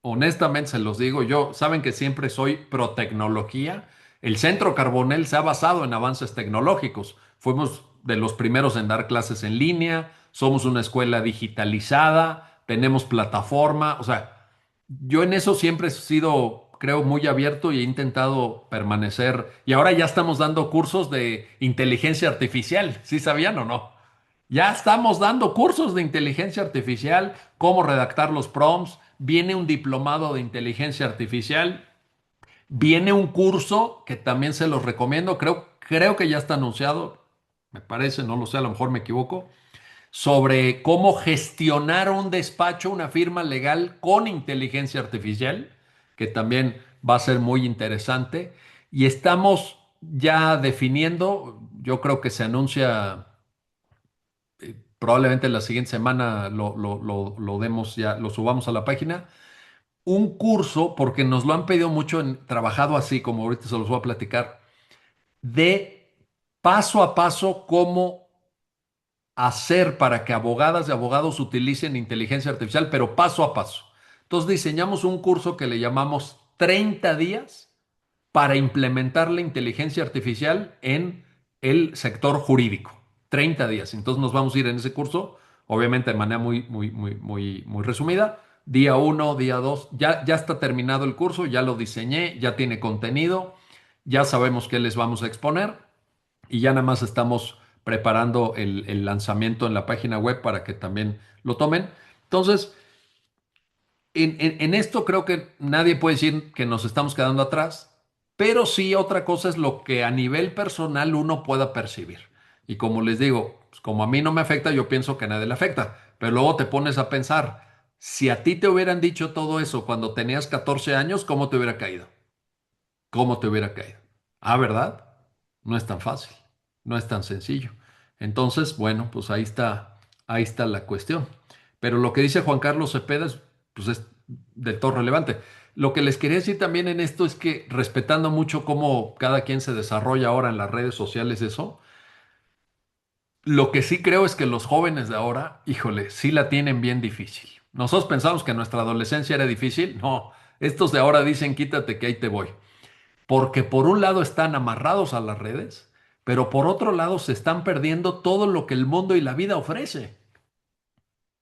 honestamente se los digo yo, saben que siempre soy pro tecnología. El Centro Carbonell se ha basado en avances tecnológicos. Fuimos de los primeros en dar clases en línea, somos una escuela digitalizada, tenemos plataforma, o sea, yo en eso siempre he sido, creo, muy abierto y he intentado permanecer. Y ahora ya estamos dando cursos de inteligencia artificial, ¿sí sabían o no? Ya estamos dando cursos de inteligencia artificial, cómo redactar los prompts, viene un diplomado de inteligencia artificial, viene un curso que también se los recomiendo, creo que ya está anunciado, me parece, no lo sé, a lo mejor me equivoco, sobre cómo gestionar un despacho, una firma legal con inteligencia artificial, que también va a ser muy interesante. Y estamos ya definiendo, yo creo que se anuncia probablemente la siguiente semana lo demos ya, lo subamos a la página, un curso, porque nos lo han pedido mucho en trabajado así, como ahorita se los voy a platicar, de paso a paso cómo hacer para que abogadas y abogados utilicen inteligencia artificial, pero paso a paso. Entonces diseñamos un curso que le llamamos 30 días para implementar la inteligencia artificial en el sector jurídico. 30 días. Entonces nos vamos a ir en ese curso, obviamente de manera muy resumida. Día uno, día 2, ya está terminado el curso, ya lo diseñé, ya tiene contenido, ya sabemos qué les vamos a exponer y ya nada más estamos preparando el lanzamiento en la página web para que también lo tomen. Entonces, en esto creo que nadie puede decir que nos estamos quedando atrás, pero sí otra cosa es lo que a nivel personal uno pueda percibir. Y como les digo, pues como a mí no me afecta, yo pienso que a nadie le afecta. Pero luego te pones a pensar, si a ti te hubieran dicho todo eso cuando tenías 14 años, ¿cómo te hubiera caído? ¿Cómo te hubiera caído? Ah, ¿verdad? No es tan fácil, no es tan sencillo. Entonces, bueno, pues ahí está la cuestión. Pero lo que dice Juan Carlos Cepeda es, pues es del todo relevante. Lo que les quería decir también en esto es que respetando mucho cómo cada quien se desarrolla ahora en las redes sociales, eso, lo que sí creo es que los jóvenes de ahora, híjole, sí la tienen bien difícil. Nosotros pensamos que nuestra adolescencia era difícil. No, estos de ahora dicen quítate que ahí te voy. Porque por un lado están amarrados a las redes, pero por otro lado se están perdiendo todo lo que el mundo y la vida ofrece.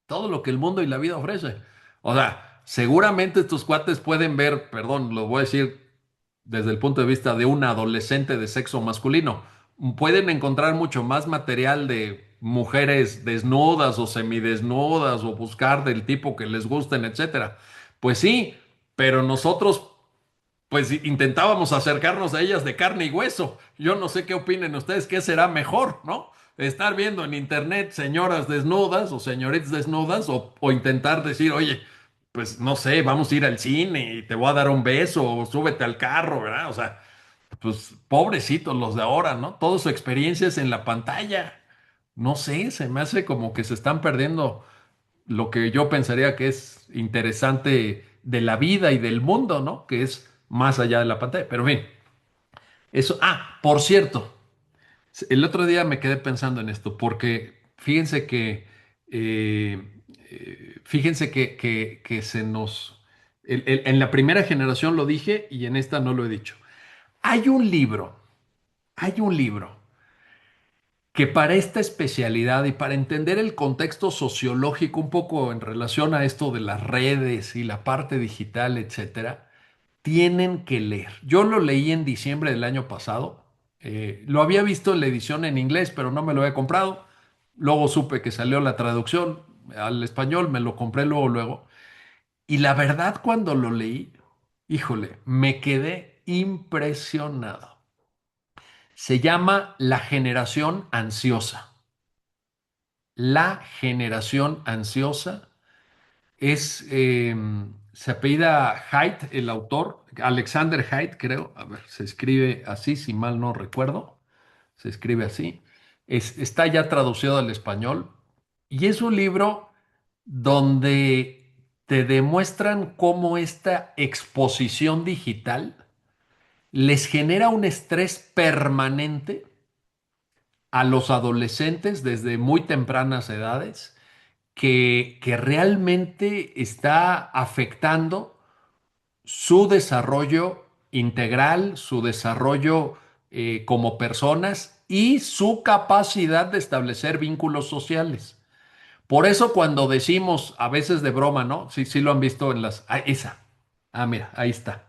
Todo lo que el mundo y la vida ofrece. O sea, seguramente estos cuates pueden ver, perdón, lo voy a decir desde el punto de vista de un adolescente de sexo masculino, pueden encontrar mucho más material de mujeres desnudas o semidesnudas o buscar del tipo que les gusten, etcétera. Pues sí, pero nosotros pues intentábamos acercarnos a ellas de carne y hueso. Yo no sé qué opinen ustedes, qué será mejor, ¿no? Estar viendo en internet señoras desnudas o señoritas desnudas o intentar decir, oye, pues no sé, vamos a ir al cine y te voy a dar un beso o súbete al carro, ¿verdad? O sea, pues pobrecitos los de ahora, ¿no? Toda su experiencia es en la pantalla. No sé, se me hace como que se están perdiendo lo que yo pensaría que es interesante de la vida y del mundo, ¿no? Que es más allá de la pantalla. Pero bien, eso. Ah, por cierto, el otro día me quedé pensando en esto, porque fíjense que se nos, en la primera generación lo dije y en esta no lo he dicho. Hay un libro, hay un libro que para esta especialidad y para entender el contexto sociológico un poco en relación a esto de las redes y la parte digital, etcétera, tienen que leer. Yo lo leí en diciembre del año pasado. Lo había visto en la edición en inglés, pero no me lo había comprado. Luego supe que salió la traducción al español, me lo compré luego. Y la verdad, cuando lo leí, híjole, me quedé impresionado. Se llama La generación ansiosa. La generación ansiosa es, se apellida Haidt, el autor, Alexander Haidt, creo. A ver, se escribe así, si mal no recuerdo. Se escribe así. Está ya traducido al español. Y es un libro donde te demuestran cómo esta exposición digital les genera un estrés permanente a los adolescentes desde muy tempranas edades que realmente está afectando su desarrollo integral, su desarrollo como personas y su capacidad de establecer vínculos sociales. Por eso cuando decimos a veces de broma, ¿no? Sí, sí lo han visto en las... Ah, esa. Ah, mira, ahí está.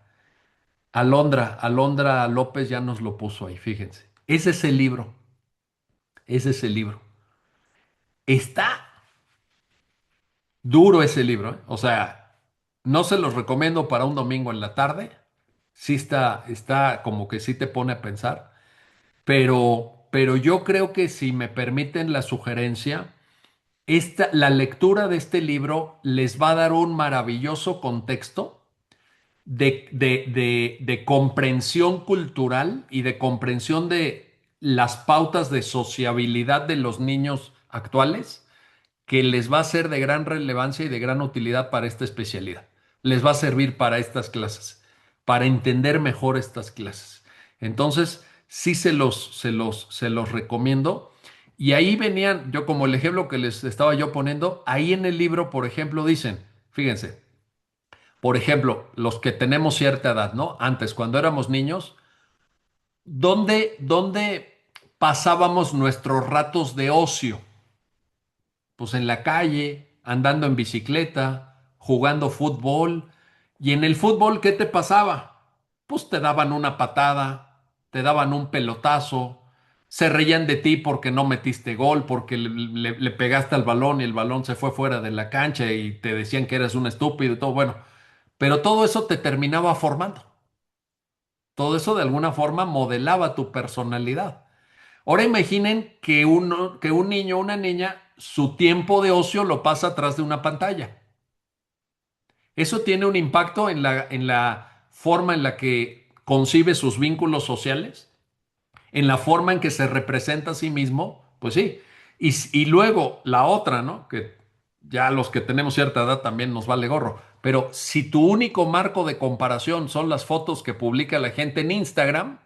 Alondra López ya nos lo puso ahí, fíjense. Ese es el libro. Ese es el libro. Está duro ese libro, ¿eh? O sea, no se los recomiendo para un domingo en la tarde. Sí está como que sí te pone a pensar. Pero yo creo que si me permiten la sugerencia, la lectura de este libro les va a dar un maravilloso contexto de comprensión cultural y de comprensión de las pautas de sociabilidad de los niños actuales, que les va a ser de gran relevancia y de gran utilidad para esta especialidad. Les va a servir para estas clases, para entender mejor estas clases. Entonces, sí se los recomiendo. Y ahí venían, yo como el ejemplo que les estaba yo poniendo, ahí en el libro, por ejemplo, dicen, fíjense, por ejemplo, los que tenemos cierta edad, ¿no? Antes, cuando éramos niños, ¿dónde pasábamos nuestros ratos de ocio? Pues en la calle, andando en bicicleta, jugando fútbol. Y en el fútbol, ¿qué te pasaba? Pues te daban una patada, te daban un pelotazo, se reían de ti porque no metiste gol, porque le pegaste al balón y el balón se fue fuera de la cancha y te decían que eras un estúpido y todo. Bueno, pero todo eso te terminaba formando. Todo eso de alguna forma modelaba tu personalidad. Ahora imaginen que un niño o una niña, su tiempo de ocio lo pasa atrás de una pantalla. Eso tiene un impacto en la forma en la que concibe sus vínculos sociales, en la forma en que se representa a sí mismo, pues sí. Y luego la otra, ¿no? Que ya los que tenemos cierta edad también nos vale gorro. Pero si tu único marco de comparación son las fotos que publica la gente en Instagram,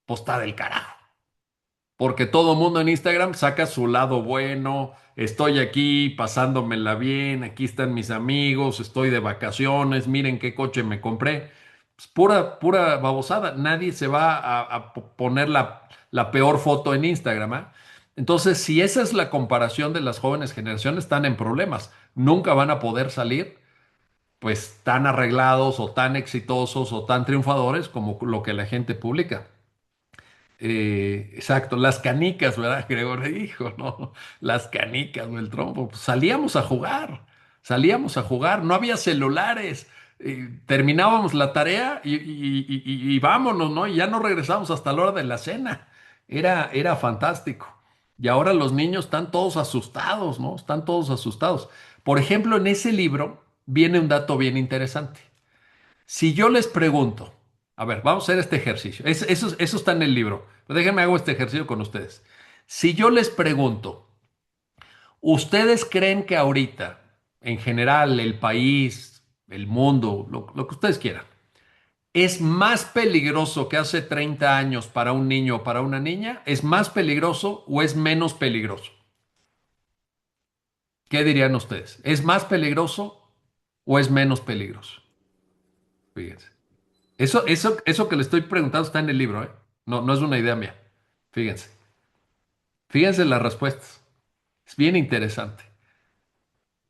pues está del carajo. Porque todo el mundo en Instagram saca su lado bueno, estoy aquí pasándomela bien, aquí están mis amigos, estoy de vacaciones, miren qué coche me compré. Es pura babosada, nadie se va a poner la peor foto en Instagram, ¿ah? Entonces, si esa es la comparación de las jóvenes generaciones, están en problemas. Nunca van a poder salir pues tan arreglados o tan exitosos o tan triunfadores como lo que la gente publica. Exacto, las canicas, ¿verdad, Gregorio? Hijo, no, las canicas o el trompo. Pues salíamos a jugar, no había celulares. Terminábamos la tarea y vámonos, ¿no? Y ya no regresamos hasta la hora de la cena. Era fantástico. Y ahora los niños están todos asustados, ¿no? Están todos asustados. Por ejemplo, en ese libro viene un dato bien interesante. Si yo les pregunto, a ver, vamos a hacer este ejercicio. Eso está en el libro. Pero déjenme hago este ejercicio con ustedes. Si yo les pregunto, ¿ustedes creen que ahorita, en general, el país, el mundo, lo que ustedes quieran, es más peligroso que hace 30 años para un niño o para una niña? ¿Es más peligroso o es menos peligroso? ¿Qué dirían ustedes? ¿Es más peligroso o es menos peligroso? Fíjense. Eso que le estoy preguntando está en el libro, ¿eh? No, no es una idea mía. Fíjense. Fíjense las respuestas. Es bien interesante.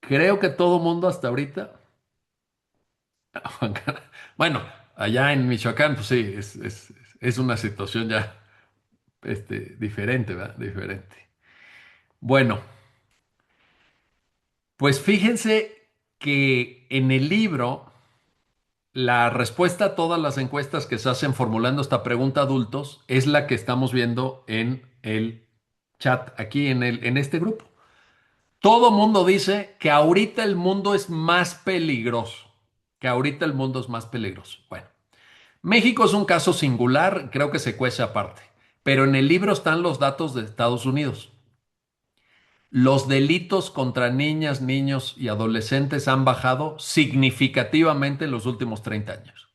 Creo que todo mundo hasta ahorita, bueno, allá en Michoacán, pues sí, es una situación ya diferente, ¿verdad? Diferente. Bueno, pues fíjense que en el libro, la respuesta a todas las encuestas que se hacen formulando esta pregunta a adultos es la que estamos viendo en el chat, aquí en este grupo. Todo mundo dice que ahorita el mundo es más peligroso, que ahorita el mundo es más peligroso. Bueno, México es un caso singular, creo que se cuece aparte, pero en el libro están los datos de Estados Unidos. Los delitos contra niñas, niños y adolescentes han bajado significativamente en los últimos 30 años,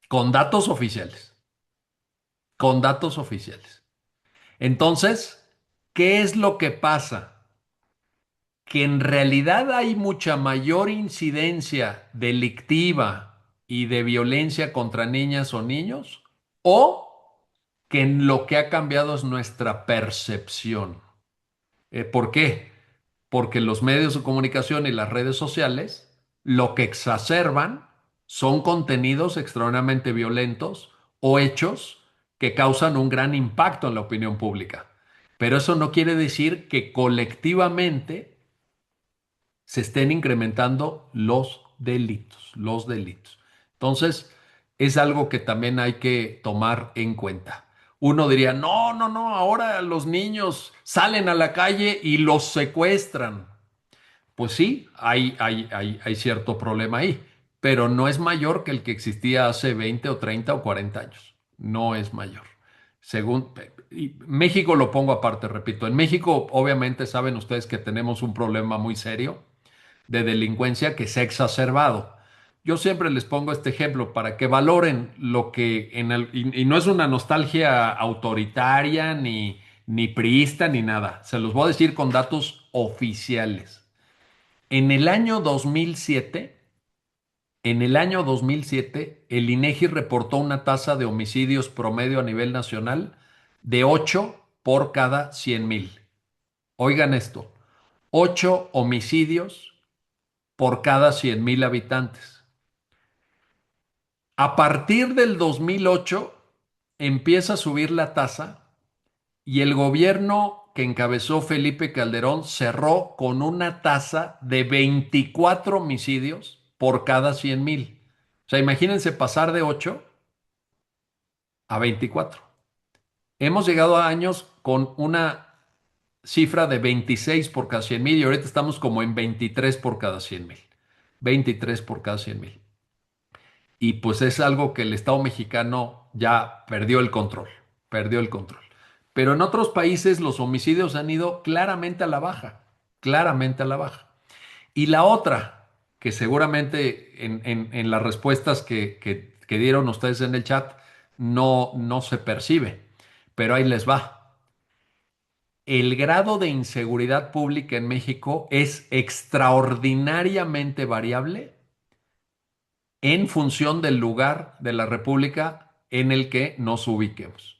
con datos oficiales, con datos oficiales. Entonces, ¿qué es lo que pasa? Que en realidad hay mucha mayor incidencia delictiva y de violencia contra niñas o niños, o que en lo que ha cambiado es nuestra percepción. ¿Por qué? Porque los medios de comunicación y las redes sociales lo que exacerban son contenidos extraordinariamente violentos o hechos que causan un gran impacto en la opinión pública. Pero eso no quiere decir que colectivamente se estén incrementando los delitos, los delitos. Entonces, es algo que también hay que tomar en cuenta. Uno diría, no, no, no, ahora los niños salen a la calle y los secuestran. Pues sí, hay cierto problema ahí, pero no es mayor que el que existía hace 20 o 30 o 40 años. No es mayor. Según y México lo pongo aparte, repito. En México, obviamente, saben ustedes que tenemos un problema muy serio de delincuencia que se ha exacerbado. Yo siempre les pongo este ejemplo para que valoren lo que y no es una nostalgia autoritaria ni priista ni nada. Se los voy a decir con datos oficiales. En el año 2007, en el año 2007, el INEGI reportó una tasa de homicidios promedio a nivel nacional de 8 por cada 100,000. Oigan esto, 8 homicidios por cada 100,000 habitantes. A partir del 2008 empieza a subir la tasa y el gobierno que encabezó Felipe Calderón cerró con una tasa de 24 homicidios por cada 100,000. O sea, imagínense pasar de 8 a 24. Hemos llegado a años con una cifra de 26 por cada 100,000 y ahorita estamos como en 23 por cada 100,000. 23 por cada 100,000. Y pues es algo que el Estado mexicano ya perdió el control, perdió el control. Pero en otros países los homicidios han ido claramente a la baja, claramente a la baja. Y la otra, que seguramente en las respuestas que dieron ustedes en el chat no se percibe, pero ahí les va. El grado de inseguridad pública en México es extraordinariamente variable en función del lugar de la República en el que nos ubiquemos.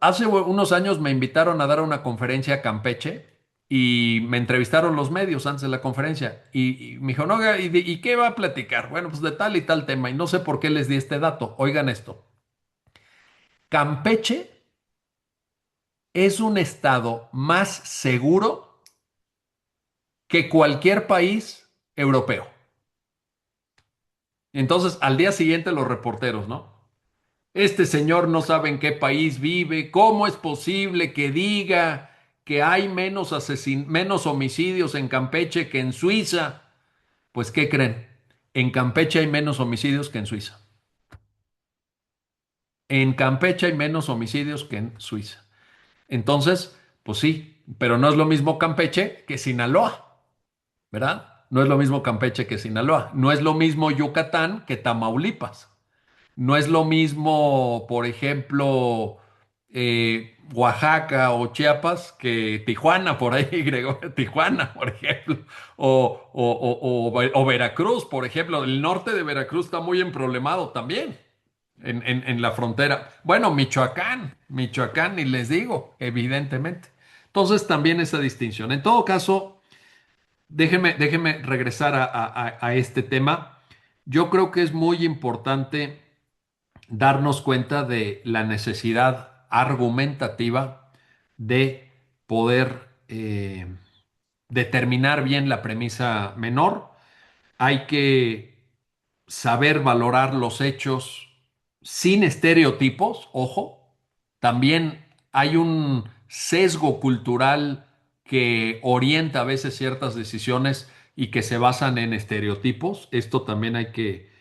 Hace unos años me invitaron a dar una conferencia a Campeche y me entrevistaron los medios antes de la conferencia y me dijo, no, ¿y qué va a platicar? Bueno, pues de tal y tal tema y no sé por qué les di este dato. Oigan esto. Campeche es un estado más seguro que cualquier país europeo. Entonces, al día siguiente los reporteros, ¿no? Este señor no sabe en qué país vive. ¿Cómo es posible que diga que hay menos homicidios en Campeche que en Suiza? Pues, ¿qué creen? En Campeche hay menos homicidios que en Suiza. En Campeche hay menos homicidios que en Suiza. Entonces, pues sí, pero no es lo mismo Campeche que Sinaloa, ¿verdad? No es lo mismo Campeche que Sinaloa. No es lo mismo Yucatán que Tamaulipas. No es lo mismo, por ejemplo, Oaxaca o Chiapas que Tijuana, por ahí, Tijuana, por ejemplo, o Veracruz, por ejemplo. El norte de Veracruz está muy emproblemado también en la frontera. Bueno, Michoacán, ni les digo, evidentemente. Entonces, también esa distinción. En todo caso, déjeme regresar a este tema. Yo creo que es muy importante darnos cuenta de la necesidad argumentativa de poder determinar bien la premisa menor. Hay que saber valorar los hechos sin estereotipos, ojo. También hay un sesgo cultural que orienta a veces ciertas decisiones y que se basan en estereotipos. Esto también hay que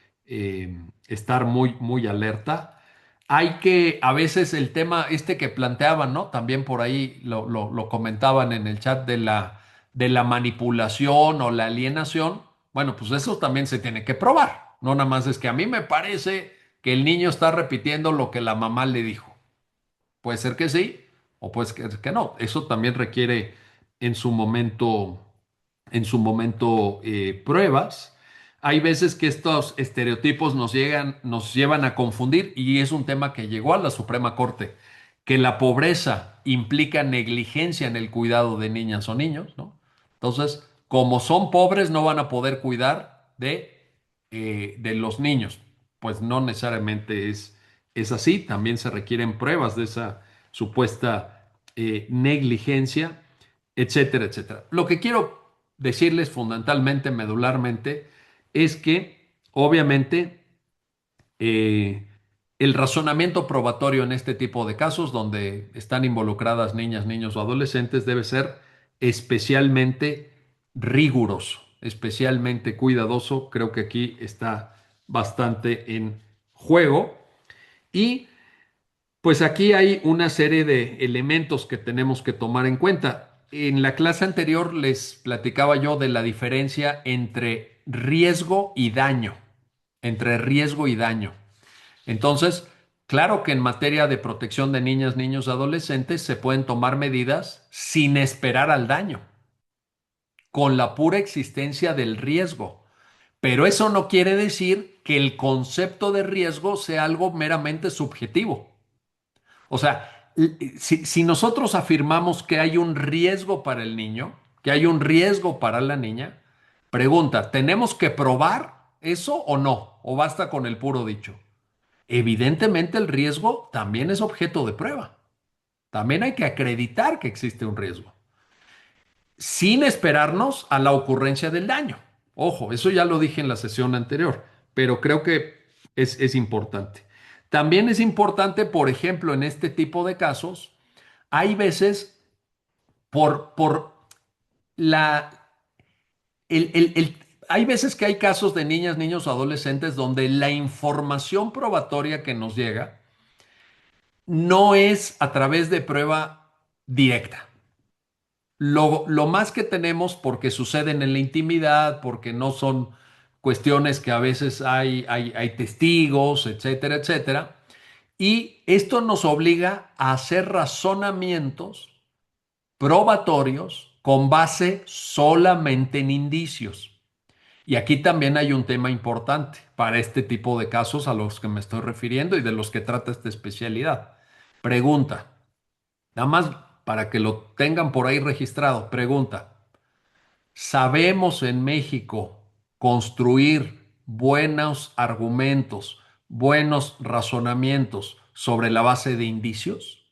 estar muy, muy alerta. Hay que, a veces el tema este que planteaban, ¿no? También por ahí lo comentaban en el chat de la manipulación o la alienación. Bueno, pues eso también se tiene que probar. No nada más es que a mí me parece que el niño está repitiendo lo que la mamá le dijo. Puede ser que sí o puede ser que no. Eso también requiere en su momento, pruebas. Hay veces que estos estereotipos nos llevan a confundir y es un tema que llegó a la Suprema Corte, que la pobreza implica negligencia en el cuidado de niñas o niños, ¿no? Entonces, como son pobres, no van a poder cuidar de los niños. Pues no necesariamente es así. También se requieren pruebas de esa supuesta negligencia, etcétera, etcétera. Lo que quiero decirles fundamentalmente, medularmente, es que obviamente eh, el razonamiento probatorio en este tipo de casos donde están involucradas niñas, niños o adolescentes debe ser especialmente riguroso, especialmente cuidadoso. Creo que aquí está bastante en juego. Y pues aquí hay una serie de elementos que tenemos que tomar en cuenta. En la clase anterior les platicaba yo de la diferencia entre riesgo y daño, entre riesgo y daño. Entonces, claro que en materia de protección de niñas, niños, adolescentes se pueden tomar medidas sin esperar al daño, con la pura existencia del riesgo. Pero eso no quiere decir que el concepto de riesgo sea algo meramente subjetivo. O sea, si nosotros afirmamos que hay un riesgo para el niño, que hay un riesgo para la niña, pregunta, ¿tenemos que probar eso o no? ¿O basta con el puro dicho? Evidentemente el riesgo también es objeto de prueba. También hay que acreditar que existe un riesgo, sin esperarnos a la ocurrencia del daño. Ojo, eso ya lo dije en la sesión anterior, pero creo que es importante. También es importante, por ejemplo, en este tipo de casos, hay veces por la... hay veces que hay casos de niñas, niños o adolescentes donde la información probatoria que nos llega no es a través de prueba directa. Lo más que tenemos, porque suceden en la intimidad, porque no son cuestiones que a veces hay testigos, etcétera, etcétera. Y esto nos obliga a hacer razonamientos probatorios con base solamente en indicios. Y aquí también hay un tema importante para este tipo de casos a los que me estoy refiriendo y de los que trata esta especialidad. Pregunta, nada más para que lo tengan por ahí registrado. Pregunta, ¿sabemos en México construir buenos argumentos, buenos razonamientos sobre la base de indicios?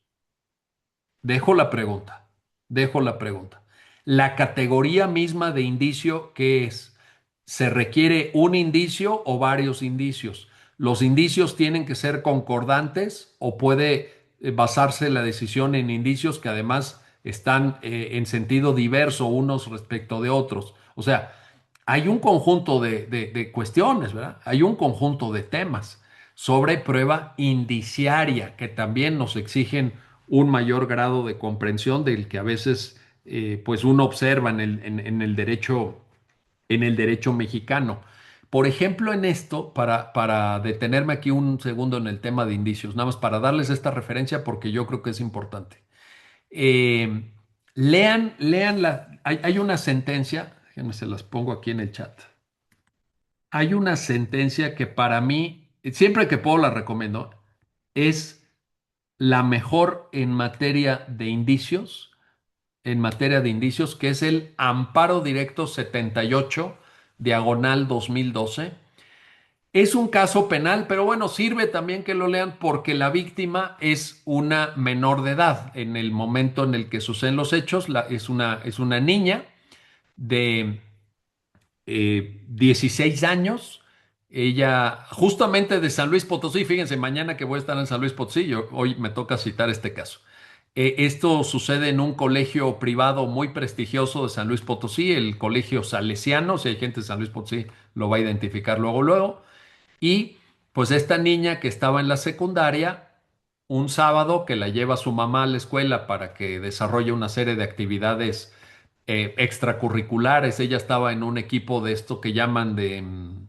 Dejo la pregunta, dejo la pregunta. La categoría misma de indicio, ¿qué es? ¿Se requiere un indicio o varios indicios? ¿Los indicios tienen que ser concordantes o puede basarse la decisión en indicios que además están en sentido diverso unos respecto de otros? O sea, hay un conjunto de cuestiones, ¿verdad? Hay un conjunto de temas sobre prueba indiciaria que también nos exigen un mayor grado de comprensión del que a veces pues uno observa en el derecho mexicano. Por ejemplo, en esto, para detenerme aquí un segundo en el tema de indicios, nada más para darles esta referencia porque yo creo que es importante. Eh, lean hay una sentencia, déjenme se las pongo aquí en el chat. Hay una sentencia que para mí, siempre que puedo la recomiendo, es la mejor en materia de indicios, que es el Amparo Directo 78, diagonal 2012. Es un caso penal, pero bueno, sirve también que lo lean porque la víctima es una menor de edad. En el momento en el que suceden los hechos, es una niña de 16 años. Ella, justamente de San Luis Potosí, fíjense, mañana que voy a estar en San Luis Potosí, hoy me toca citar este caso. Esto sucede en un colegio privado muy prestigioso de San Luis Potosí, el Colegio Salesiano. Si hay gente de San Luis Potosí, lo va a identificar luego, luego. Y pues esta niña que estaba en la secundaria, un sábado que la lleva su mamá a la escuela para que desarrolle una serie de actividades extracurriculares. Ella estaba en un equipo de esto que llaman de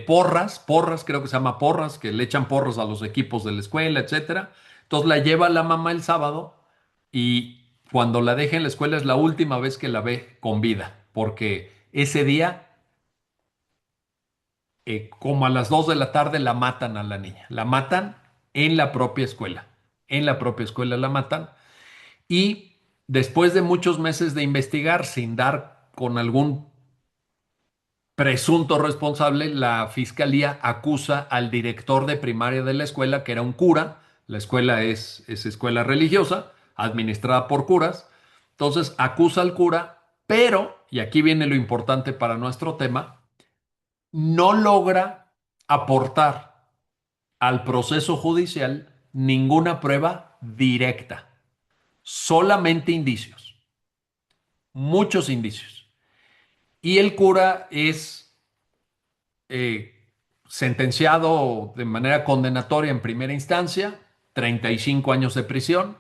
porras, porras, creo que se llama porras, que le echan porras a los equipos de la escuela, etcétera. Entonces la lleva la mamá el sábado y cuando la deja en la escuela es la última vez que la ve con vida, porque ese día, como a las 2 de la tarde, la matan a la niña. La matan en la propia escuela. En la propia escuela la matan. Y después de muchos meses de investigar sin dar con algún presunto responsable, la fiscalía acusa al director de primaria de la escuela, que era un cura. La escuela es escuela religiosa, administrada por curas. Entonces acusa al cura, pero, y aquí viene lo importante para nuestro tema, no logra aportar al proceso judicial ninguna prueba directa, solamente indicios, muchos indicios. Y el cura es sentenciado de manera condenatoria en primera instancia, 35 años de prisión,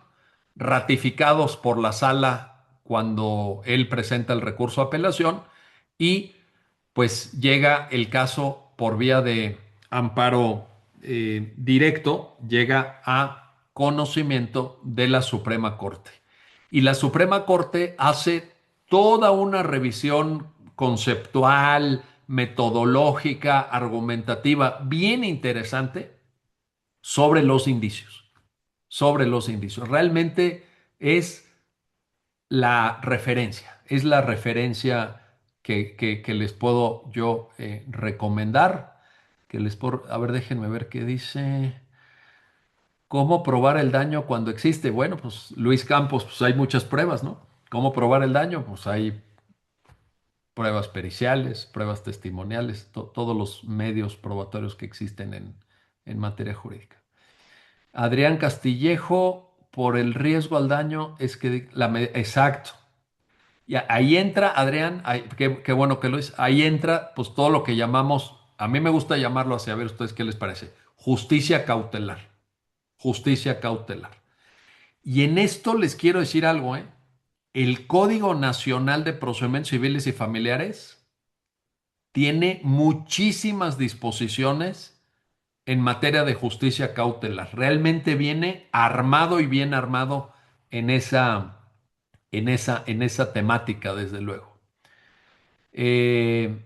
ratificados por la sala cuando él presenta el recurso de apelación y pues llega el caso por vía de amparo directo, llega a conocimiento de la Suprema Corte. Y la Suprema Corte hace toda una revisión conceptual, metodológica, argumentativa, bien interesante sobre los indicios, sobre los indicios. Realmente es es la referencia que les puedo yo recomendar, que les puedo, a ver, déjenme ver qué dice. ¿Cómo probar el daño cuando existe? Bueno, pues Luis Campos, pues hay muchas pruebas, ¿no? ¿Cómo probar el daño? Pues hay pruebas periciales, pruebas testimoniales, todos los medios probatorios que existen en materia jurídica. Adrián Castillejo, por el riesgo al daño, es que exacto. Y ahí entra, Adrián, qué bueno que lo es, ahí entra pues todo lo que llamamos, a mí me gusta llamarlo así, a ver ustedes qué les parece, justicia cautelar, justicia cautelar. Y en esto les quiero decir algo, ¿eh? El Código Nacional de Procedimientos Civiles y Familiares tiene muchísimas disposiciones en materia de justicia cautelar. Realmente viene armado y bien armado en esa temática, desde luego. Eh,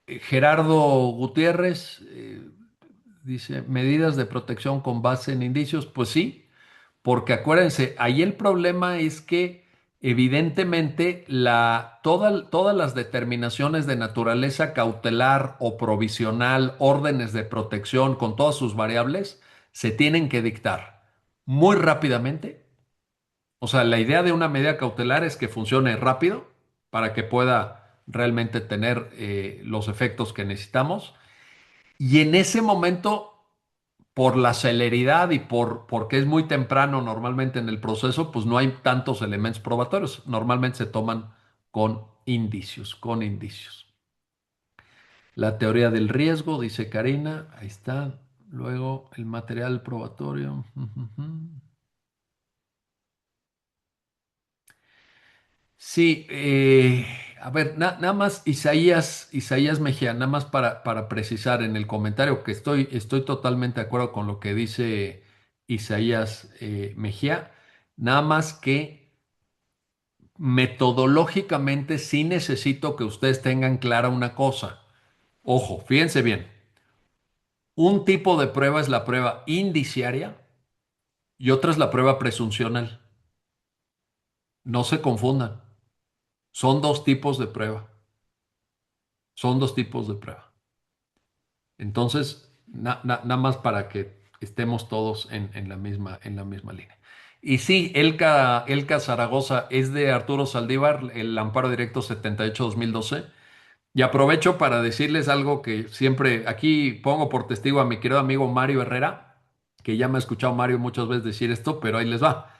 Gerardo Gutiérrez dice, medidas de protección con base en indicios, pues sí, porque acuérdense, ahí el problema es que evidentemente todas las determinaciones de naturaleza cautelar o provisional, órdenes de protección con todas sus variables, se tienen que dictar muy rápidamente. O sea, la idea de una medida cautelar es que funcione rápido para que pueda realmente tener los efectos que necesitamos. Y en ese momento por la celeridad y porque es muy temprano normalmente en el proceso, pues no hay tantos elementos probatorios. Normalmente se toman con indicios, con indicios. La teoría del riesgo, dice Karina, ahí está. Luego el material probatorio. Sí, a ver, nada más Isaías Mejía, nada más para precisar en el comentario que estoy totalmente de acuerdo con lo que dice Isaías Mejía, nada más que metodológicamente sí necesito que ustedes tengan clara una cosa. Ojo, fíjense bien, un tipo de prueba es la prueba indiciaria y otra es la prueba presuncional. No se confundan, son dos tipos de prueba. Son dos tipos de prueba. Entonces, nada más para que estemos todos en la misma línea. Y sí, Elka Zaragoza es de Arturo Saldívar, el amparo directo 78-2012. Y aprovecho para decirles algo que siempre aquí pongo por testigo a mi querido amigo Mario Herrera, que ya me ha escuchado Mario muchas veces decir esto, pero ahí les va.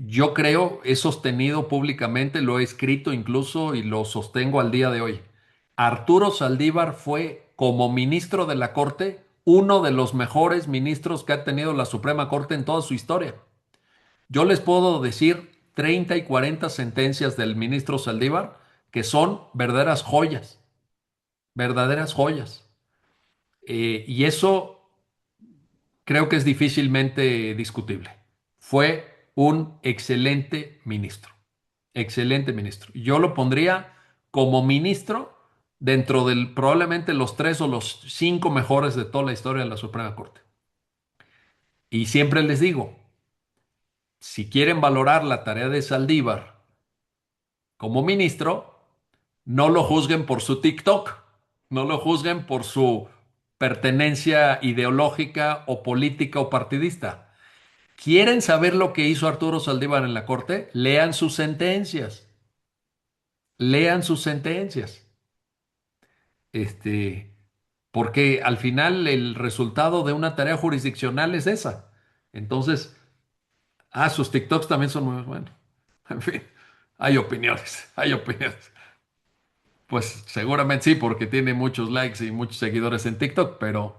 Yo creo, he sostenido públicamente, lo he escrito incluso y lo sostengo al día de hoy. Arturo Saldívar fue, como ministro de la Corte, uno de los mejores ministros que ha tenido la Suprema Corte en toda su historia. Yo les puedo decir 30 y 40 sentencias del ministro Saldívar que son verdaderas joyas, verdaderas joyas. Y eso creo que es difícilmente discutible. Fue un excelente ministro. Yo lo pondría como ministro dentro del probablemente los 3 o los 5 mejores de toda la historia de la Suprema Corte. Y siempre les digo, si quieren valorar la tarea de Saldívar como ministro, no lo juzguen por su TikTok, no lo juzguen por su pertenencia ideológica o política o partidista. ¿Quieren saber lo que hizo Arturo Saldívar en la corte? Lean sus sentencias. Lean sus sentencias. Este, porque al final el resultado de una tarea jurisdiccional es esa. Entonces, sus TikToks también son muy buenos. En fin, hay opiniones, hay opiniones. Pues seguramente sí, porque tiene muchos likes y muchos seguidores en TikTok, pero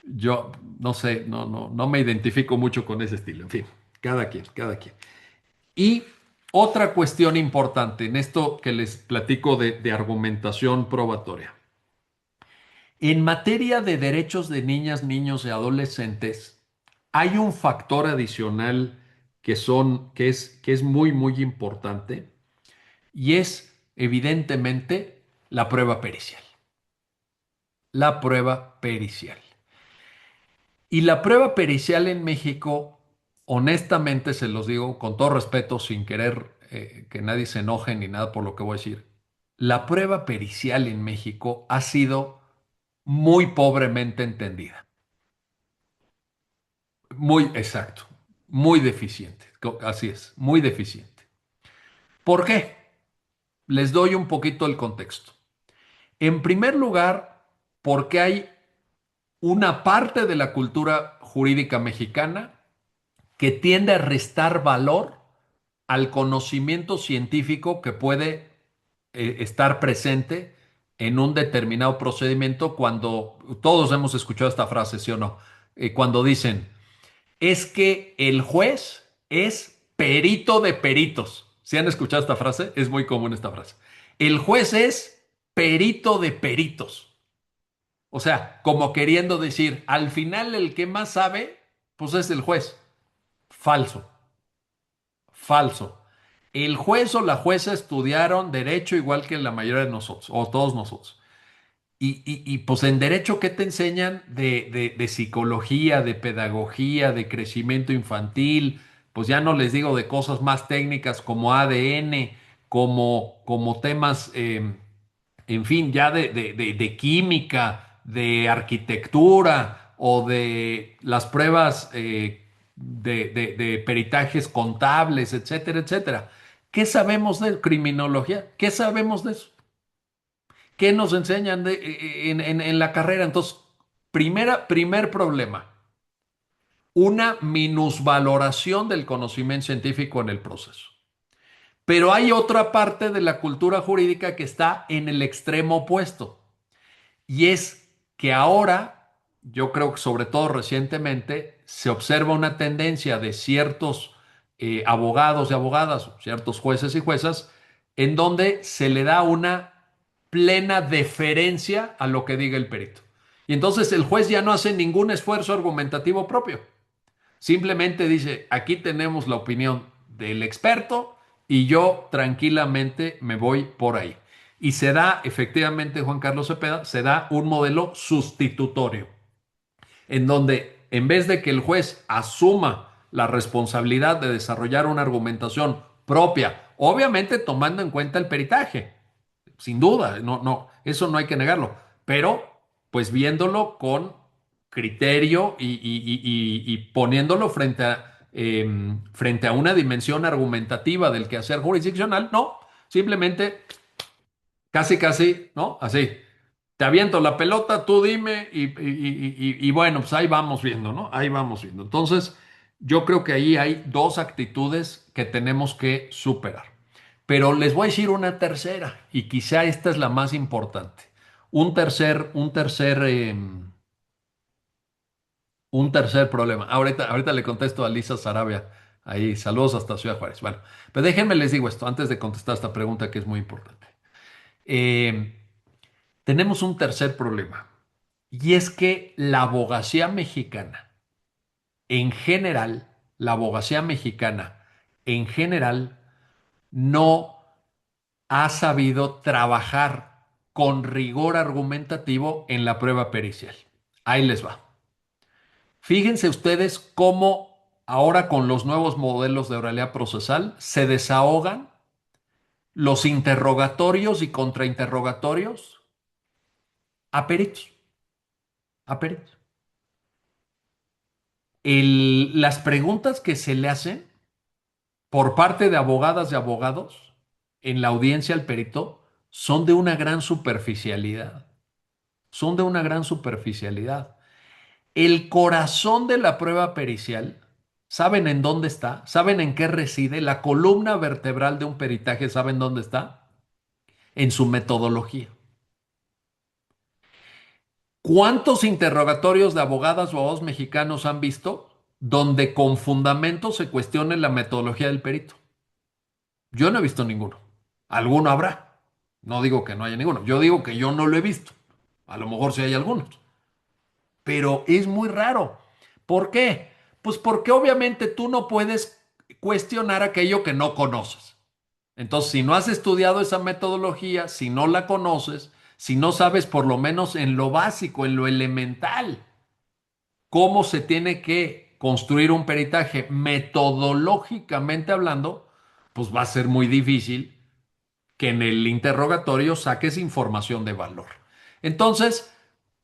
yo no sé, no me identifico mucho con ese estilo. En fin, cada quien, cada quien. Y otra cuestión importante en esto que les platico de argumentación probatoria. En materia de derechos de niñas, niños y adolescentes, hay un factor adicional que es muy, muy importante y es evidentemente la prueba pericial. La prueba pericial. Y la prueba pericial en México, honestamente se los digo con todo respeto, sin querer que nadie se enoje ni nada por lo que voy a decir, la prueba pericial en México ha sido muy pobremente entendida. Muy exacto, muy deficiente. Así es, muy deficiente. ¿Por qué? Les doy un poquito el contexto. En primer lugar, porque hay una parte de la cultura jurídica mexicana que tiende a restar valor al conocimiento científico que puede estar presente en un determinado procedimiento cuando todos hemos escuchado esta frase, ¿sí o no? Cuando dicen, es que el juez es perito de peritos. ¿Sí han escuchado esta frase? Es muy común esta frase. El juez es perito de peritos. O sea, como queriendo decir, al final el que más sabe, pues es el juez. Falso, falso. El juez o la jueza estudiaron derecho igual que la mayoría de nosotros, o todos nosotros. Pues en derecho, ¿qué te enseñan de psicología, de pedagogía, de crecimiento infantil? Pues ya no les digo de cosas más técnicas como ADN, como temas, en fin, ya de química, de arquitectura o de las pruebas de peritajes contables, etcétera, etcétera. ¿Qué sabemos de criminología? ¿Qué sabemos de eso? ¿Qué nos enseñan en la carrera? Entonces, primer problema, una minusvaloración del conocimiento científico en el proceso. Pero hay otra parte de la cultura jurídica que está en el extremo opuesto. Y es que ahora, yo creo que sobre todo recientemente, se observa una tendencia de ciertos abogados y abogadas, ciertos jueces y juezas, en donde se le da una plena deferencia a lo que diga el perito. Y entonces el juez ya no hace ningún esfuerzo argumentativo propio. Simplemente dice, aquí tenemos la opinión del experto y yo tranquilamente me voy por ahí. Y se da, efectivamente, Juan Carlos Cepeda, se da un modelo sustitutorio, en donde en vez de que el juez asuma la responsabilidad de desarrollar una argumentación propia, obviamente tomando en cuenta el peritaje, sin duda, eso no hay que negarlo, pero pues viéndolo con criterio y poniéndolo frente a una dimensión argumentativa del quehacer jurisdiccional, no, simplemente casi, casi, ¿no? Así. Te aviento la pelota, tú dime y bueno, pues ahí vamos viendo, ¿no? Ahí vamos viendo. Entonces, yo creo que ahí hay dos actitudes que tenemos que superar. Pero les voy a decir una tercera y quizá esta es la más importante. Un tercer problema. Ahorita le contesto a Lisa Sarabia. Ahí, saludos hasta Ciudad Juárez. Bueno, pero déjenme les digo esto antes de contestar esta pregunta que es muy importante. Eh, Tenemos un tercer problema y es que la abogacía mexicana, en general, la abogacía mexicana, en general, no ha sabido trabajar con rigor argumentativo en la prueba pericial. Ahí les va. Fíjense ustedes cómo ahora con los nuevos modelos de oralidad procesal se desahogan los interrogatorios y contrainterrogatorios a peritos, a peritos. Las preguntas que se le hacen por parte de abogadas y abogados en la audiencia al perito son de una gran superficialidad. son de una gran superficialidad. El corazón de la prueba pericial, ¿saben en dónde está? ¿Saben en qué reside? La columna vertebral de un peritaje, ¿saben dónde está? En su metodología. ¿Cuántos interrogatorios de abogadas o abogados mexicanos han visto donde con fundamento se cuestione la metodología del perito? Yo no he visto ninguno. Alguno habrá. No digo que no haya ninguno. Yo digo que yo no lo he visto. A lo mejor sí hay algunos. Pero es muy raro. ¿Por qué? Pues porque obviamente tú no puedes cuestionar aquello que no conoces. Entonces, si no has estudiado esa metodología, si no la conoces, si no sabes por lo menos en lo básico, en lo elemental, cómo se tiene que construir un peritaje metodológicamente hablando, pues va a ser muy difícil que en el interrogatorio saques información de valor. Entonces,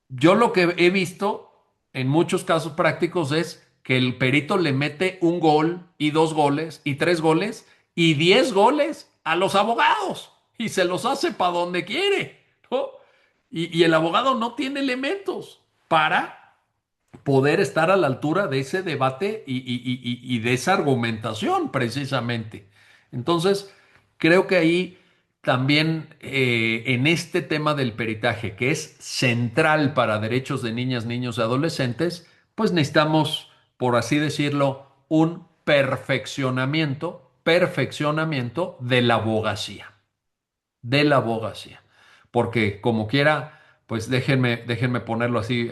yo lo que he visto en muchos casos prácticos es que el perito le mete un gol y dos goles y tres goles y 10 goles a los abogados y se los hace para donde quiere, ¿no? Y el abogado no tiene elementos para poder estar a la altura de ese debate y de esa argumentación precisamente. Entonces, creo que ahí también en este tema del peritaje, que es central para derechos de niñas, niños y adolescentes, pues necesitamos, por así decirlo, un perfeccionamiento de la abogacía. Porque como quiera, pues déjenme ponerlo así,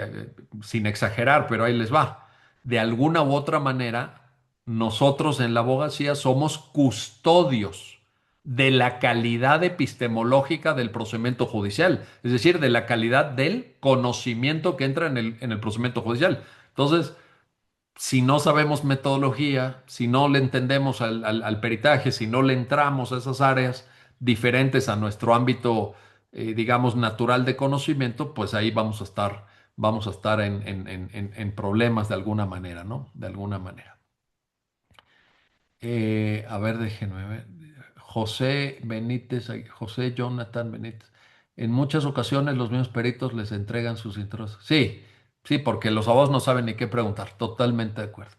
sin exagerar, pero ahí les va. De alguna u otra manera, nosotros en la abogacía somos custodios de la calidad epistemológica del procedimiento judicial, es decir, de la calidad del conocimiento que entra en el procedimiento judicial. Entonces, si no sabemos metodología, si no le entendemos al peritaje, si no le entramos a esas áreas diferentes a nuestro ámbito, digamos, natural de conocimiento, pues ahí vamos a estar en problemas de alguna manera, ¿no? De alguna manera. A ver, déjenme ver. José Benítez, José Jonathan Benítez. En muchas ocasiones los mismos peritos les entregan sus intros. Sí, sí, porque los abogados no saben ni qué preguntar. Totalmente de acuerdo.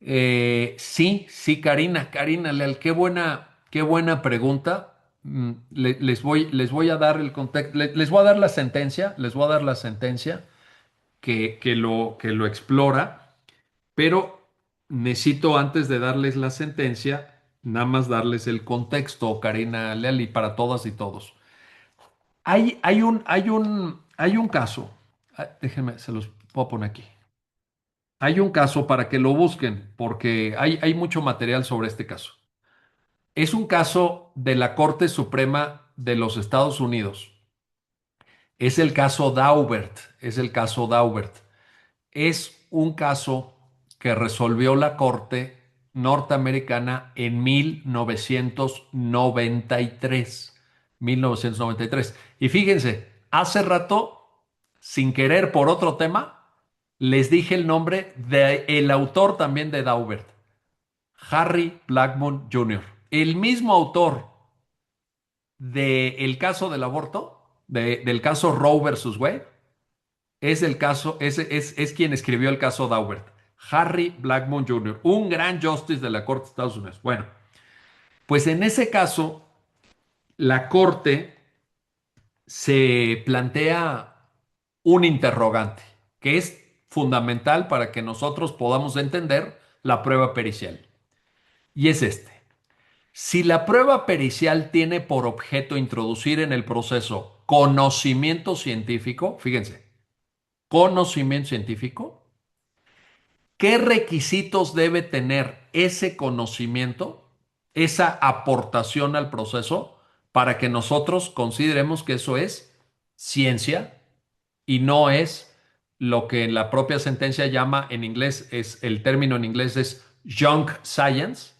Sí, sí, Karina Leal, qué buena pregunta. Les voy a dar el contexto, les voy a dar la sentencia, que lo explora, pero necesito antes de darles la sentencia, nada más darles el contexto, Karina Leal, y para todas y todos. Hay un caso, déjenme, se los puedo poner aquí. Hay un caso para que lo busquen, porque hay mucho material sobre este caso. Es un caso de la Corte Suprema de los Estados Unidos. Es el caso Daubert. Es el caso Daubert. Es un caso que resolvió la Corte norteamericana en 1993. 1993. Y fíjense, hace rato, sin querer por otro tema, les dije el nombre del autor también de Daubert, Harry Blackmun Jr., el mismo autor del caso del aborto, del caso Roe versus Wade, es el caso, es quien escribió el caso Daubert. Harry Blackmun Jr., un gran justice de la Corte de Estados Unidos. Bueno, pues en ese caso, la Corte se plantea un interrogante que es fundamental para que nosotros podamos entender la prueba pericial. Y es este. Si la prueba pericial tiene por objeto introducir en el proceso conocimiento científico, fíjense, conocimiento científico, ¿qué requisitos debe tener ese conocimiento, esa aportación al proceso, para que nosotros consideremos que eso es ciencia y no es lo que en la propia sentencia llama en inglés, el término en inglés es junk science,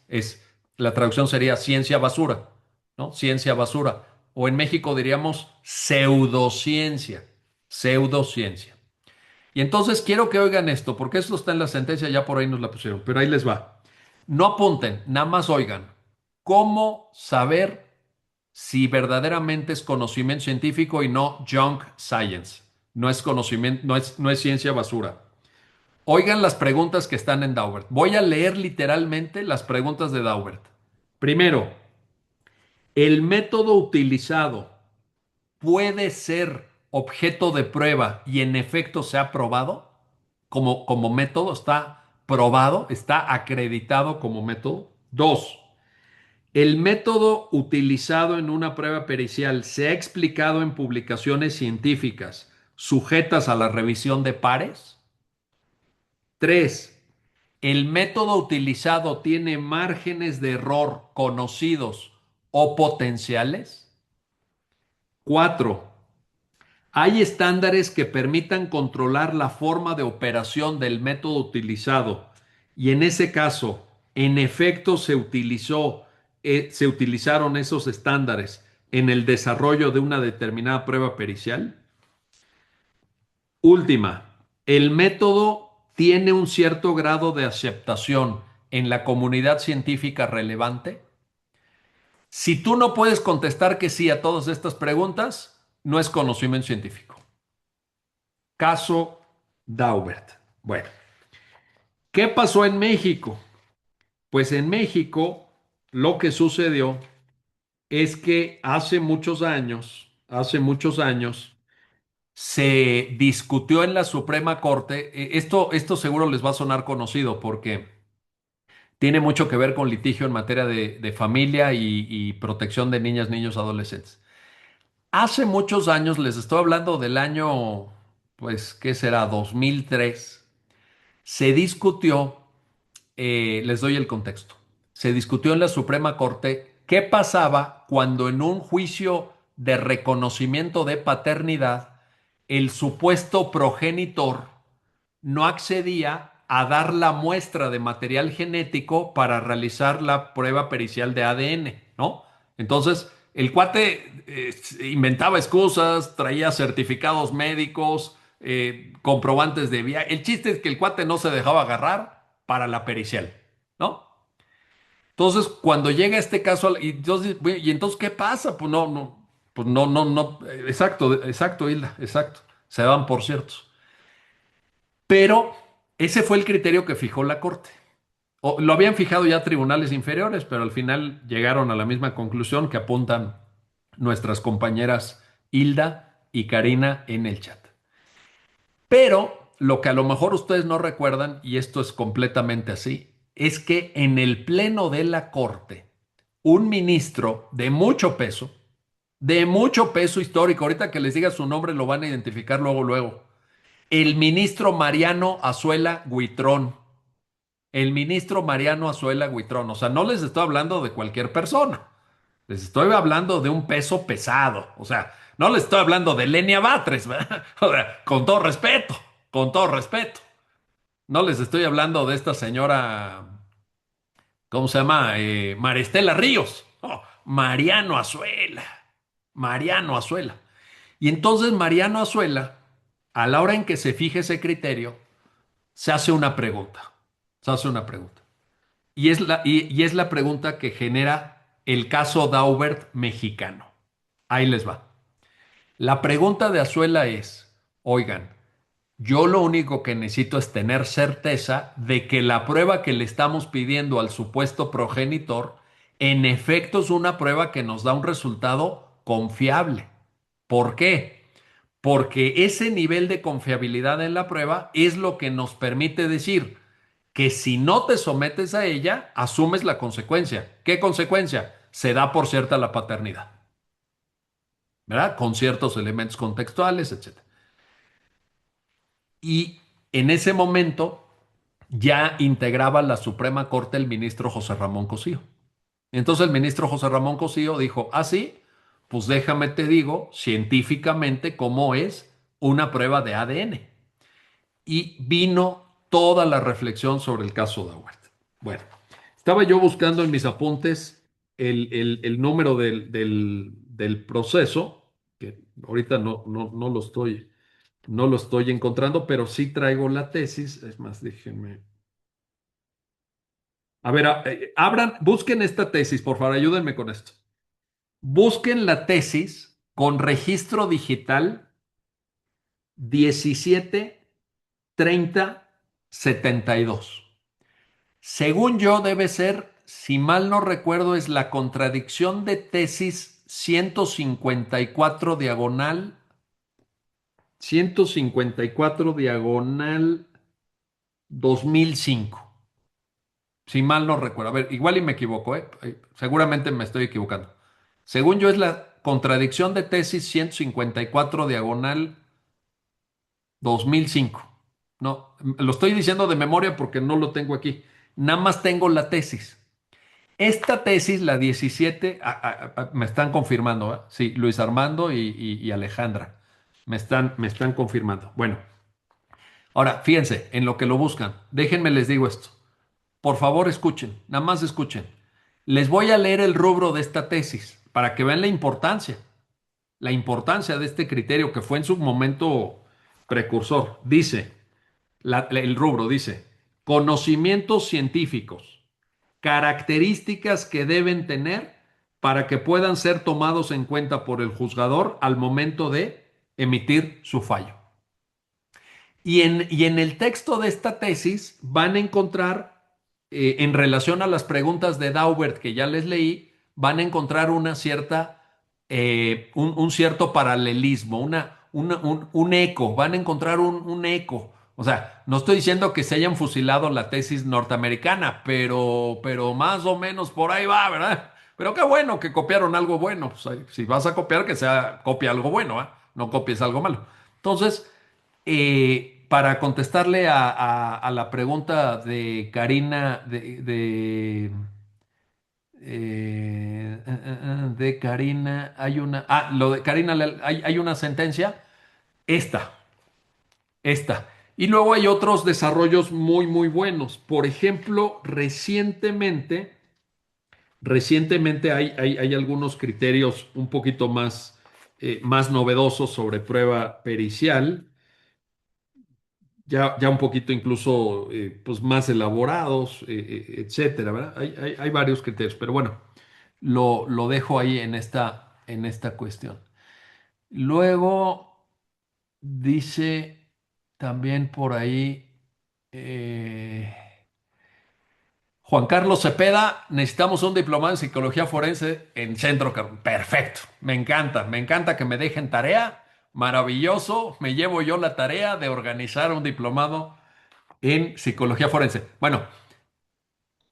la traducción sería ciencia basura, ¿no? Ciencia basura. O en México diríamos pseudociencia, pseudociencia. Y entonces quiero que oigan esto, porque esto está en la sentencia, ya por ahí nos la pusieron, pero ahí les va. No apunten, nada más oigan. ¿Cómo saber si verdaderamente es conocimiento científico y no junk science. No es conocimiento, no es ciencia basura. Oigan las preguntas que están en Daubert. Voy a leer literalmente las preguntas de Daubert. Primero, ¿el método utilizado puede ser objeto de prueba y en efecto se ha probado? Como método está probado, está acreditado como método. Dos, ¿el método utilizado en una prueba pericial se ha explicado en publicaciones científicas sujetas a la revisión de pares? Tres, ¿el método utilizado tiene márgenes de error conocidos o potenciales? Cuatro, ¿hay estándares que permitan controlar la forma de operación del método utilizado? Y en ese caso, en efecto, se utilizaron esos estándares en el desarrollo de una determinada prueba pericial. Última, ¿el método tiene un cierto grado de aceptación en la comunidad científica relevante? Si tú no puedes contestar que sí a todas estas preguntas, no es conocimiento científico. Caso Daubert. Bueno, ¿qué pasó en México? Pues en México lo que sucedió es que hace muchos años, se discutió en la Suprema Corte. Esto seguro les va a sonar conocido porque tiene mucho que ver con litigio en materia de familia y protección de niñas, niños, adolescentes. Hace muchos años, les estoy hablando del año, pues, ¿qué será? 2003. Se discutió, les doy el contexto, se discutió en la Suprema Corte qué pasaba cuando en un juicio de reconocimiento de paternidad el supuesto progenitor no accedía a dar la muestra de material genético para realizar la prueba pericial de ADN, ¿no? Entonces, el cuate inventaba excusas, traía certificados médicos, comprobantes de viaje. El chiste es que el cuate no se dejaba agarrar para la pericial, ¿no? Entonces, cuando llega este caso, ¿y entonces qué pasa? Exacto, exacto, Hilda, exacto. Se van por ciertos. Pero ese fue el criterio que fijó la Corte. Lo habían fijado ya tribunales inferiores, pero al final llegaron a la misma conclusión que apuntan nuestras compañeras Hilda y Karina en el chat. Pero lo que a lo mejor ustedes no recuerdan, y esto es completamente así, es que en el pleno de la Corte, un ministro de mucho peso histórico, ahorita que les diga su nombre lo van a identificar luego, luego, el ministro Mariano Azuela Huitrón. El ministro Mariano Azuela Huitrón. O sea, no les estoy hablando de cualquier persona. Les estoy hablando de un peso pesado. O sea, no les estoy hablando de Lenia Batres, ¿verdad? O sea, con todo respeto, con todo respeto. No les estoy hablando de esta señora, ¿cómo se llama? Maristela Ríos. No, Mariano Azuela. Mariano Azuela. Y entonces Mariano Azuela, a la hora en que se fije ese criterio, se hace una pregunta. Se hace una pregunta. Y es la pregunta que genera el caso Daubert mexicano. Ahí les va. La pregunta de Azuela es, oigan, yo lo único que necesito es tener certeza de que la prueba que le estamos pidiendo al supuesto progenitor, en efecto es una prueba que nos da un resultado confiable. ¿Por qué? Porque ese nivel de confiabilidad en la prueba es lo que nos permite decir que si no te sometes a ella, asumes la consecuencia. ¿Qué consecuencia? Se da por cierta la paternidad, ¿verdad? Con ciertos elementos contextuales, etcétera. Y en ese momento ya integraba la Suprema Corte el ministro José Ramón Cosío. Entonces el ministro José Ramón Cosío dijo, ah, sí, pues déjame te digo científicamente cómo es una prueba de ADN. Y vino toda la reflexión sobre el caso Daubert. Bueno, estaba yo buscando en mis apuntes el número del proceso, que ahorita no lo estoy encontrando, pero sí traigo la tesis. Es más, déjenme. A ver, abran, busquen esta tesis, por favor, ayúdenme con esto. Busquen la tesis con registro digital 173072. Según yo, debe ser, si mal no recuerdo, es la contradicción de tesis 154 diagonal 154 diagonal 2005. Si mal no recuerdo. A ver, igual y me equivoco, ¿eh? Seguramente me estoy equivocando. Según yo, es la contradicción de tesis 154 diagonal 2005. No, lo estoy diciendo de memoria porque no lo tengo aquí. Nada más tengo la tesis. Esta tesis, la 17, me están confirmando, ¿eh? Sí, Luis Armando y Alejandra me están confirmando. Bueno, ahora fíjense en lo que lo buscan. Déjenme les digo esto. Por favor, escuchen, nada más escuchen. Les voy a leer el rubro de esta tesis para que vean la importancia de este criterio que fue en su momento precursor. Dice, el rubro dice, conocimientos científicos, características que deben tener para que puedan ser tomados en cuenta por el juzgador al momento de emitir su fallo. Y en el texto de esta tesis van a encontrar, en relación a las preguntas de Daubert que ya les leí, van a encontrar un cierto paralelismo, un eco, van a encontrar un eco. O sea, no estoy diciendo que se hayan fusilado la tesis norteamericana, pero más o menos por ahí va, ¿verdad? Pero qué bueno que copiaron algo bueno. Pues, si vas a copiar, que sea copia algo bueno, ¿eh? No copies algo malo. Entonces, para contestarle a la pregunta de Karina, de Karina, lo de Karina, hay una sentencia, esta, esta. Y luego hay otros desarrollos muy, muy buenos. Por ejemplo, recientemente hay algunos criterios un poquito más novedosos sobre prueba pericial, ya un poquito incluso pues más elaborados, etcétera, ¿verdad? Hay varios criterios, pero bueno, lo dejo ahí en esta cuestión. Luego dice también por ahí eh, Juan Carlos Cepeda, necesitamos un diplomado en psicología forense en Centro Perfecto, me encanta que me dejen tarea, maravilloso, me llevo yo la tarea de organizar un diplomado en psicología forense. Bueno,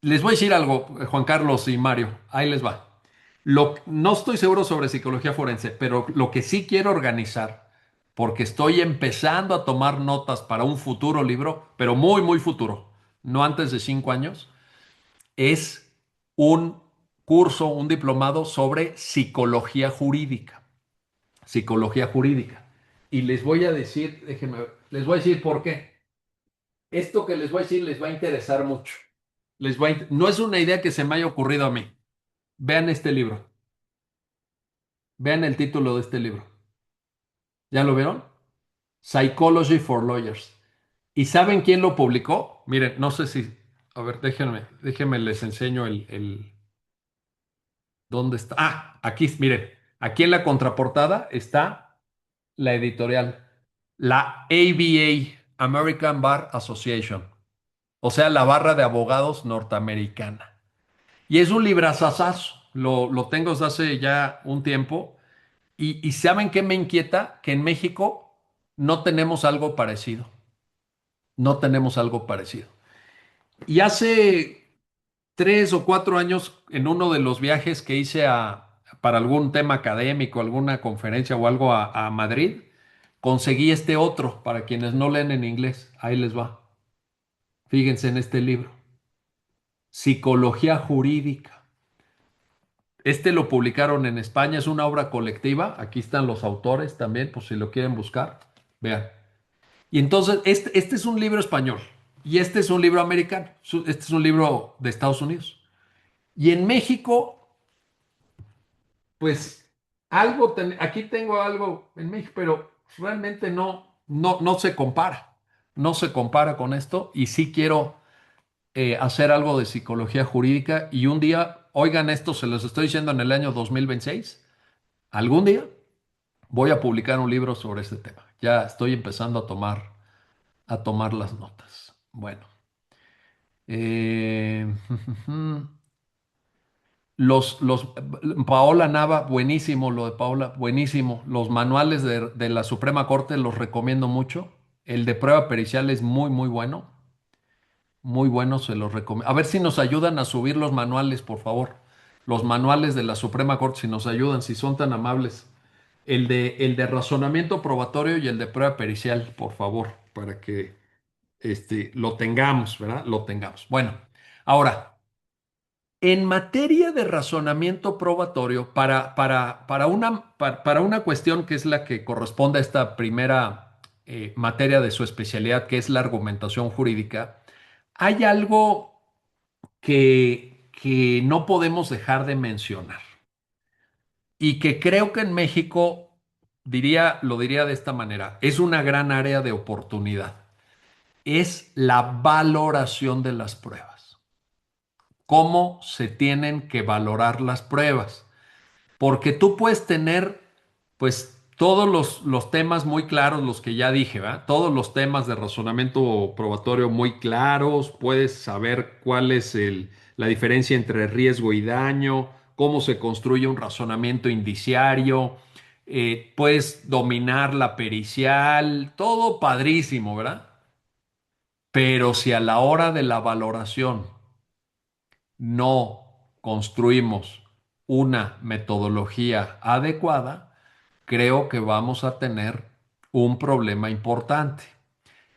les voy a decir algo, Juan Carlos y Mario, ahí les va. No estoy seguro sobre psicología forense, pero lo que sí quiero organizar, porque estoy empezando a tomar notas para un futuro libro, pero muy, muy futuro, no antes de 5 años, es un curso, un diplomado sobre psicología jurídica. Psicología jurídica. Y les voy a decir, déjenme ver, les voy a decir por qué. Esto que les voy a decir les va a interesar mucho. No es una idea que se me haya ocurrido a mí. Vean este libro. Vean el título de este libro. ¿Ya lo vieron? Psychology for Lawyers. ¿Y saben quién lo publicó? Miren, no sé si... A ver, déjenme les enseño ¿Dónde está? Aquí, miren. Aquí en la contraportada está la editorial. La ABA, American Bar Association. O sea, la barra de abogados norteamericana. Y es un librazazazo. Lo tengo desde hace ya un tiempo. Y ¿saben qué me inquieta? Que en México no tenemos algo parecido. No tenemos algo parecido. Y hace 3 o 4 años, en uno de los viajes que hice para algún tema académico, alguna conferencia o algo a Madrid, conseguí este otro para quienes no leen en inglés. Ahí les va. Fíjense en este libro. Psicología jurídica. Este lo publicaron en España, es una obra colectiva. Aquí están los autores también, por si lo quieren buscar. Vean. Y entonces, este es un libro español y este es un libro americano. Este es un libro de Estados Unidos. Y en México, pues aquí tengo algo en México, pero realmente no se compara. No se compara con esto y sí quiero hacer algo de psicología jurídica y un día oigan esto, se los estoy diciendo en el año 2026. Algún día voy a publicar un libro sobre este tema. Ya estoy empezando a tomar las notas. Bueno, eh, los, Paola Nava, buenísimo lo de Paola, buenísimo. Los manuales de la Suprema Corte los recomiendo mucho. El de prueba pericial es muy, muy bueno, se los recomiendo. A ver si nos ayudan a subir los manuales, por favor. Los manuales de la Suprema Corte, si nos ayudan, si son tan amables. El de razonamiento probatorio y el de prueba pericial, por favor, para que lo tengamos, ¿verdad? Lo tengamos. Bueno, ahora, en materia de razonamiento probatorio, para una cuestión que es la que corresponde a esta primera materia de su especialidad, que es la argumentación jurídica, hay algo que no podemos dejar de mencionar y que creo que en México, lo diría de esta manera, es una gran área de oportunidad. Es la valoración de las pruebas. ¿Cómo se tienen que valorar las pruebas? Porque tú puedes tener, pues, todos los temas muy claros, los que ya dije, ¿verdad? Todos los temas de razonamiento probatorio muy claros, puedes saber cuál es la diferencia entre riesgo y daño, cómo se construye un razonamiento indiciario, puedes dominar la pericial, todo padrísimo, ¿verdad? Pero si a la hora de la valoración no construimos una metodología adecuada, creo que vamos a tener un problema importante.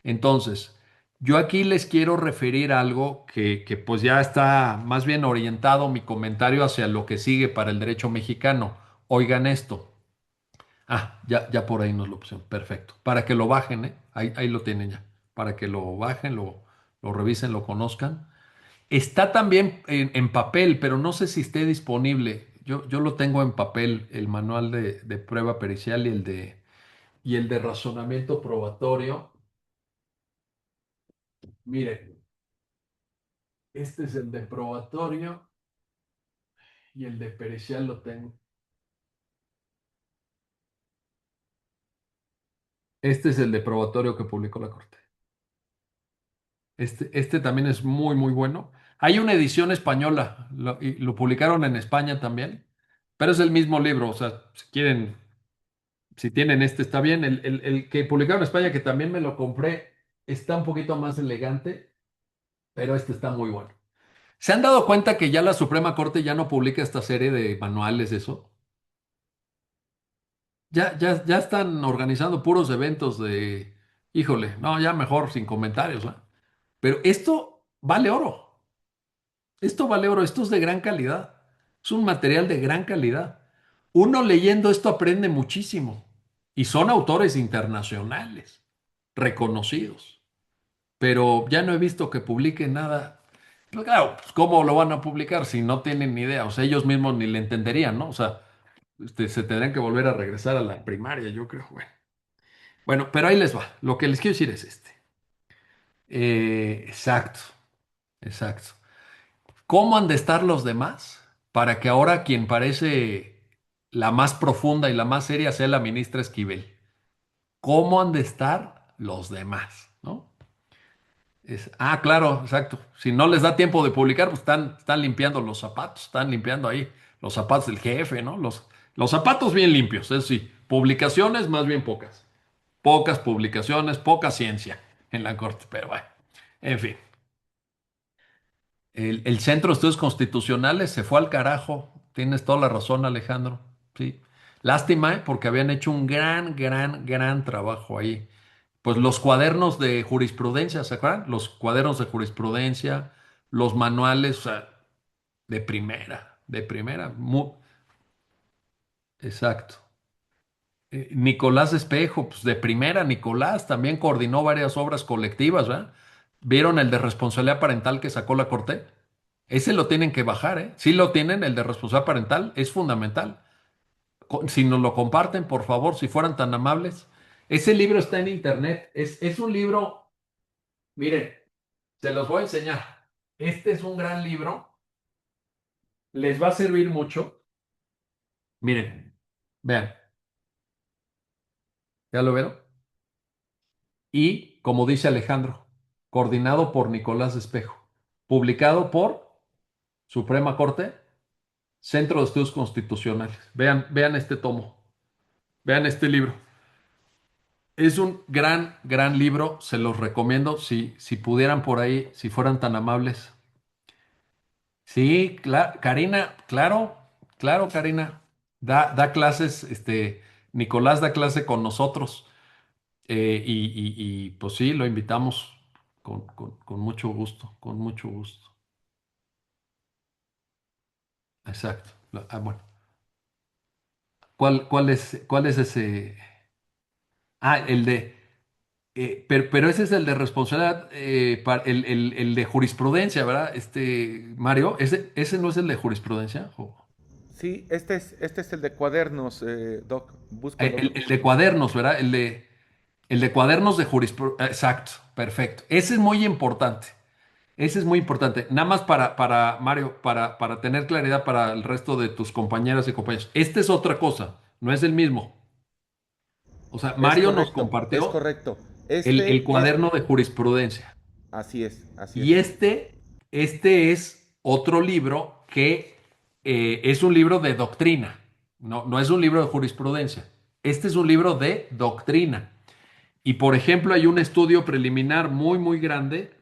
Entonces, yo aquí les quiero referir algo que pues ya está más bien orientado mi comentario hacia lo que sigue para el derecho mexicano. Oigan esto. Ah, ya por ahí nos lo pusieron. Perfecto. Para que lo bajen, ¿eh? Ahí lo tienen ya. Para que lo bajen, lo revisen, lo conozcan. Está también en papel, pero no sé si esté disponible. Yo lo tengo en papel, el manual de prueba pericial y el de razonamiento probatorio. Miren, este es el de probatorio y el de pericial lo tengo. Este es el de probatorio que publicó la Corte. Este también es muy bueno. Hay una edición española, y lo publicaron en España también, pero es el mismo libro. O sea, si quieren, si tienen este, está bien. El que publicaron en España, que también me lo compré, está un poquito más elegante, pero este está muy bueno. ¿Se han dado cuenta que ya la Suprema Corte ya no publica esta serie de manuales, eso? Ya están organizando puros eventos híjole, no, ya mejor sin comentarios, ¿eh? Pero esto vale oro. Esto vale oro, esto es de gran calidad. Es un material de gran calidad. Uno leyendo esto aprende muchísimo. Y son autores internacionales, reconocidos. Pero ya no he visto que publiquen nada. Pues claro, pues, ¿cómo lo van a publicar si no tienen ni idea? O sea, ellos mismos ni le entenderían, ¿no? O sea, se tendrían que volver a regresar a la primaria, yo creo. Bueno, pero ahí les va. Lo que les quiero decir es este. Exacto, exacto. ¿Cómo han de estar los demás para que ahora quien parece la más profunda y la más seria sea la ministra Esquivel? ¿Cómo han de estar los demás? ¿No? Claro, exacto. Si no les da tiempo de publicar, pues están limpiando los zapatos, están limpiando ahí los zapatos del jefe, ¿no? Los zapatos bien limpios, eso sí. Publicaciones más bien pocas. Pocas publicaciones, poca ciencia en la corte, pero bueno, en fin. El Centro de Estudios Constitucionales se fue al carajo. Tienes toda la razón, Alejandro. Sí. Lástima, ¿eh? Porque habían hecho un gran trabajo ahí. Pues los cuadernos de jurisprudencia, ¿se acuerdan? Los cuadernos de jurisprudencia, los manuales, o sea, de primera. Exacto. Nicolás Espejo, pues de primera, Nicolás también coordinó varias obras colectivas, ¿verdad? ¿Vieron el de responsabilidad parental que sacó la Corte? Ese lo tienen que bajar, ¿eh? Sí lo tienen, el de responsabilidad parental, es fundamental. Si nos lo comparten, por favor, si fueran tan amables. Ese libro está en internet. Es un libro, miren, se los voy a enseñar. Este es un gran libro les va a servir mucho. Miren, vean, ¿ya lo vieron? Y, como dice Alejandro, coordinado por Nicolás Espejo, publicado por Suprema Corte, Centro de Estudios Constitucionales. Vean, vean este tomo, vean este libro. Es un gran, gran libro, se los recomiendo. Si pudieran por ahí, si fueran tan amables. Sí, Karina, claro, claro, Karina. Da clases, Nicolás da clase con nosotros. Pues sí, lo invitamos con mucho gusto, con mucho gusto. Exacto. Bueno, cuál es ese? Ah, el de, pero ese es el de responsabilidad, el de jurisprudencia, ¿verdad? Mario, ese no es el de jurisprudencia. Sí, este es el de cuadernos, Doc. Búscalo. El de cuadernos, ¿verdad? El de cuadernos de jurisprudencia. Exacto, perfecto. Ese es muy importante. Ese es muy importante. Nada más para Mario, para tener claridad para el resto de tus compañeras y compañeros. Este es otra cosa, no es el mismo. O sea, Es Mario nos correcto, es compartió correcto. el cuaderno de jurisprudencia. Así es, así Y es. este es otro libro que es un libro de doctrina. No, no es un libro de jurisprudencia. Este es un libro de doctrina. Y por ejemplo, hay un estudio preliminar muy, muy grande.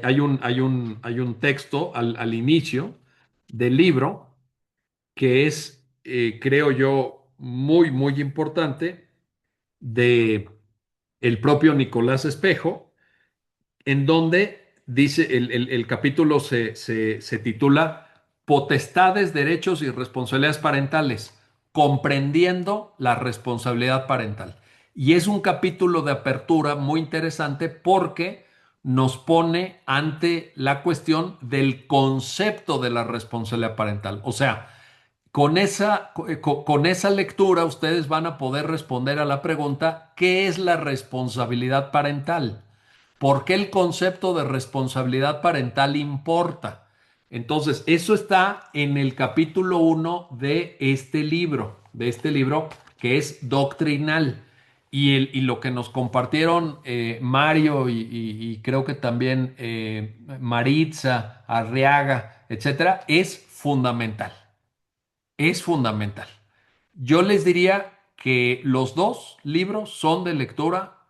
Hay un texto al inicio del libro que es, creo yo, muy, muy importante de el propio Nicolás Espejo, en donde dice, el capítulo se titula Potestades, derechos y responsabilidades parentales, comprendiendo la responsabilidad parental. Y es un capítulo de apertura muy interesante porque nos pone ante la cuestión del concepto de la responsabilidad parental. O sea, con esa lectura ustedes van a poder responder a la pregunta, ¿qué es la responsabilidad parental? ¿Por qué el concepto de responsabilidad parental importa? Entonces, eso está en el capítulo 1 de este libro que es doctrinal. Y lo que nos compartieron Mario y creo que también Maritza, Arriaga, etcétera, es fundamental. Es fundamental. Yo les diría que los dos libros son de lectura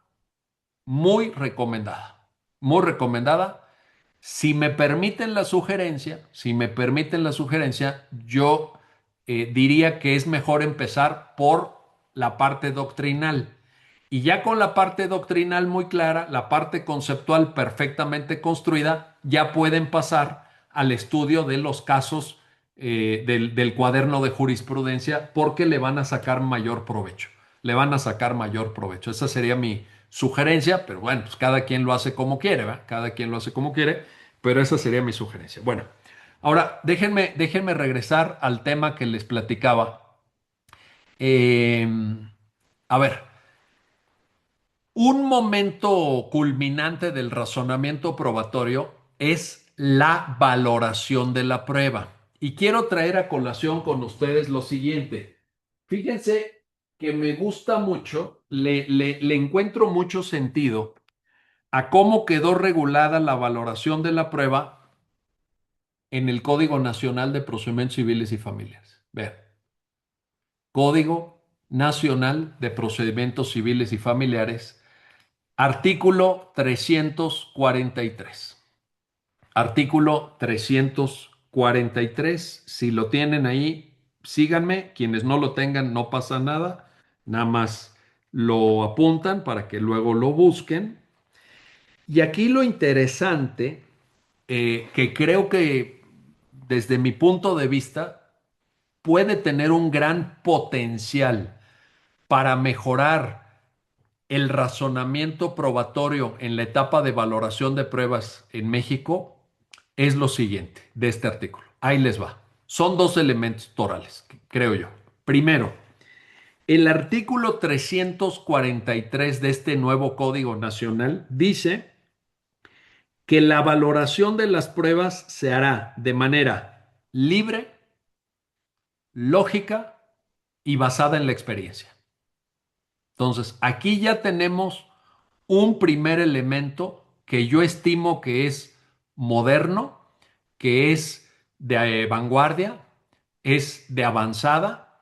muy recomendada, muy recomendada. Si me permiten la sugerencia, yo diría que es mejor empezar por la parte doctrinal. Y ya con la parte doctrinal muy clara, la parte conceptual perfectamente construida, ya pueden pasar al estudio de los casos del cuaderno de jurisprudencia porque le van a sacar mayor provecho. Le van a sacar mayor provecho. Esa sería mi sugerencia, pero bueno, pues cada quien lo hace como quiere, ¿verdad? Cada quien lo hace como quiere, pero esa sería mi sugerencia. Bueno, ahora déjenme regresar al tema que les platicaba. Eh, a ver, un momento culminante del razonamiento probatorio es la valoración de la prueba. Y quiero traer a colación con ustedes lo siguiente. Fíjense que me gusta mucho, le encuentro mucho sentido a cómo quedó regulada la valoración de la prueba en el Código Nacional de Procedimientos Civiles y Familiares. Vean, Código Nacional de Procedimientos Civiles y Familiares. Artículo 343. Artículo 343. Si lo tienen ahí, síganme. Quienes no lo tengan, no pasa nada. Nada más lo apuntan para que luego lo busquen. Y aquí lo interesante, que creo que desde mi punto de vista puede tener un gran potencial para mejorar el razonamiento probatorio en la etapa de valoración de pruebas en México es lo siguiente de este artículo. Ahí les va. Son dos elementos torales, creo yo. Primero, el artículo 343 de este nuevo Código Nacional dice que la valoración de las pruebas se hará de manera libre, lógica y basada en la experiencia. Entonces, aquí ya tenemos un primer elemento que yo estimo que es moderno, que es de vanguardia, es de avanzada,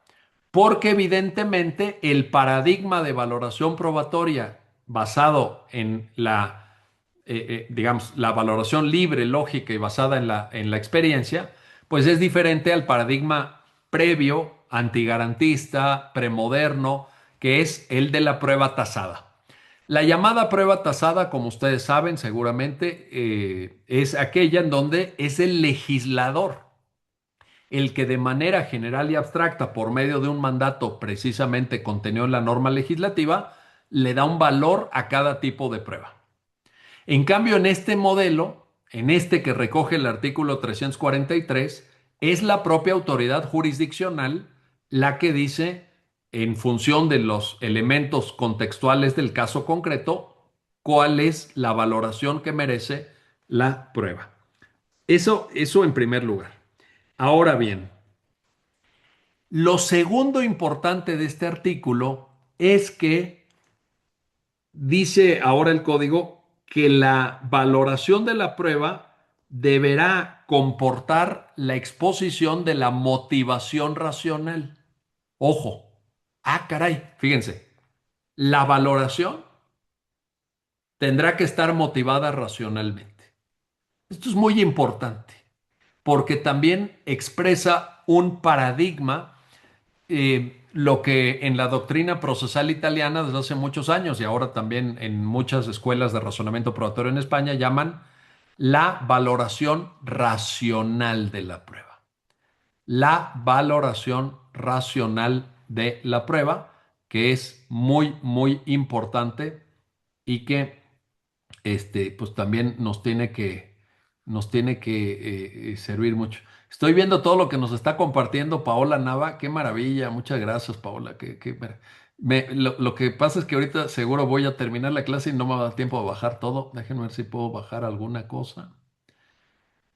porque evidentemente el paradigma de valoración probatoria basado en digamos, la valoración libre, lógica y basada en la experiencia, pues es diferente al paradigma previo, antigarantista, premoderno, que es el de la prueba tasada. La llamada prueba tasada, como ustedes saben seguramente, es aquella en donde es el legislador el que de manera general y abstracta, por medio de un mandato precisamente contenido en la norma legislativa, le da un valor a cada tipo de prueba. En cambio, en este modelo, en este que recoge el artículo 343, es la propia autoridad jurisdiccional la que dice, en función de los elementos contextuales del caso concreto, cuál es la valoración que merece la prueba. Eso en primer lugar. Ahora bien, lo segundo importante de este artículo es que dice ahora el código que la valoración de la prueba deberá comportar la exposición de la motivación racional. Ojo, caray, fíjense, la valoración tendrá que estar motivada racionalmente. Esto es muy importante porque también expresa un paradigma, lo que en la doctrina procesal italiana desde hace muchos años y ahora también en muchas escuelas de razonamiento probatorio en España llaman la valoración racional de la prueba. La valoración racional de la prueba, que es muy, muy importante y que pues también nos tiene que servir mucho. Estoy viendo todo lo que nos está compartiendo Paola Nava. Qué maravilla. Muchas gracias, Paola. Lo que pasa es que ahorita seguro voy a terminar la clase y no me va a dar tiempo de bajar todo. Déjenme ver si puedo bajar alguna cosa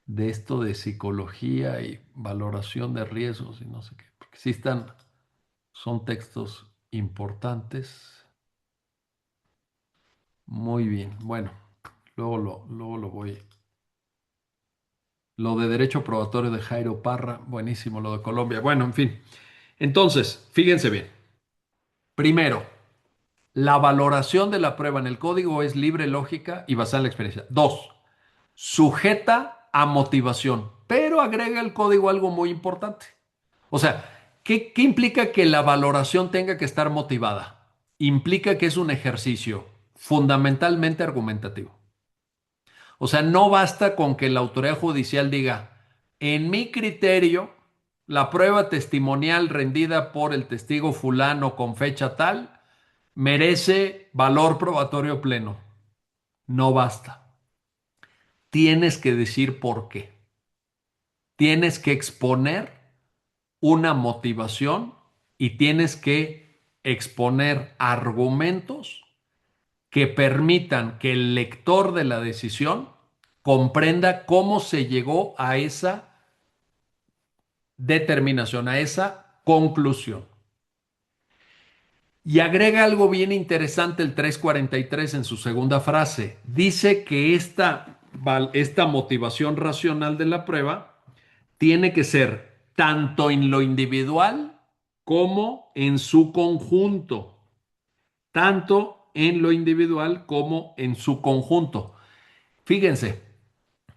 de esto de psicología y valoración de riesgos y no sé qué. Porque sí son textos importantes. Muy bien. Bueno, luego lo voy. Lo de derecho probatorio de Jairo Parra, buenísimo, lo de Colombia. Bueno, en fin. Entonces, fíjense bien. Primero, la valoración de la prueba en el código es libre, lógica y basada en la experiencia. Dos, sujeta a motivación, pero agrega el código algo muy importante. O sea, ¿qué implica que la valoración tenga que estar motivada? Implica que es un ejercicio fundamentalmente argumentativo. O sea, no basta con que la autoridad judicial diga, en mi criterio, la prueba testimonial rendida por el testigo fulano con fecha tal merece valor probatorio pleno. No basta. Tienes que decir por qué. Tienes que exponer una motivación y tienes que exponer argumentos que permitan que el lector de la decisión comprenda cómo se llegó a esa determinación, a esa conclusión. Y agrega algo bien interesante el 343 en su segunda frase. Dice que esta motivación racional de la prueba tiene que ser tanto en lo individual como en su conjunto. Tanto en lo individual como en su conjunto. Fíjense,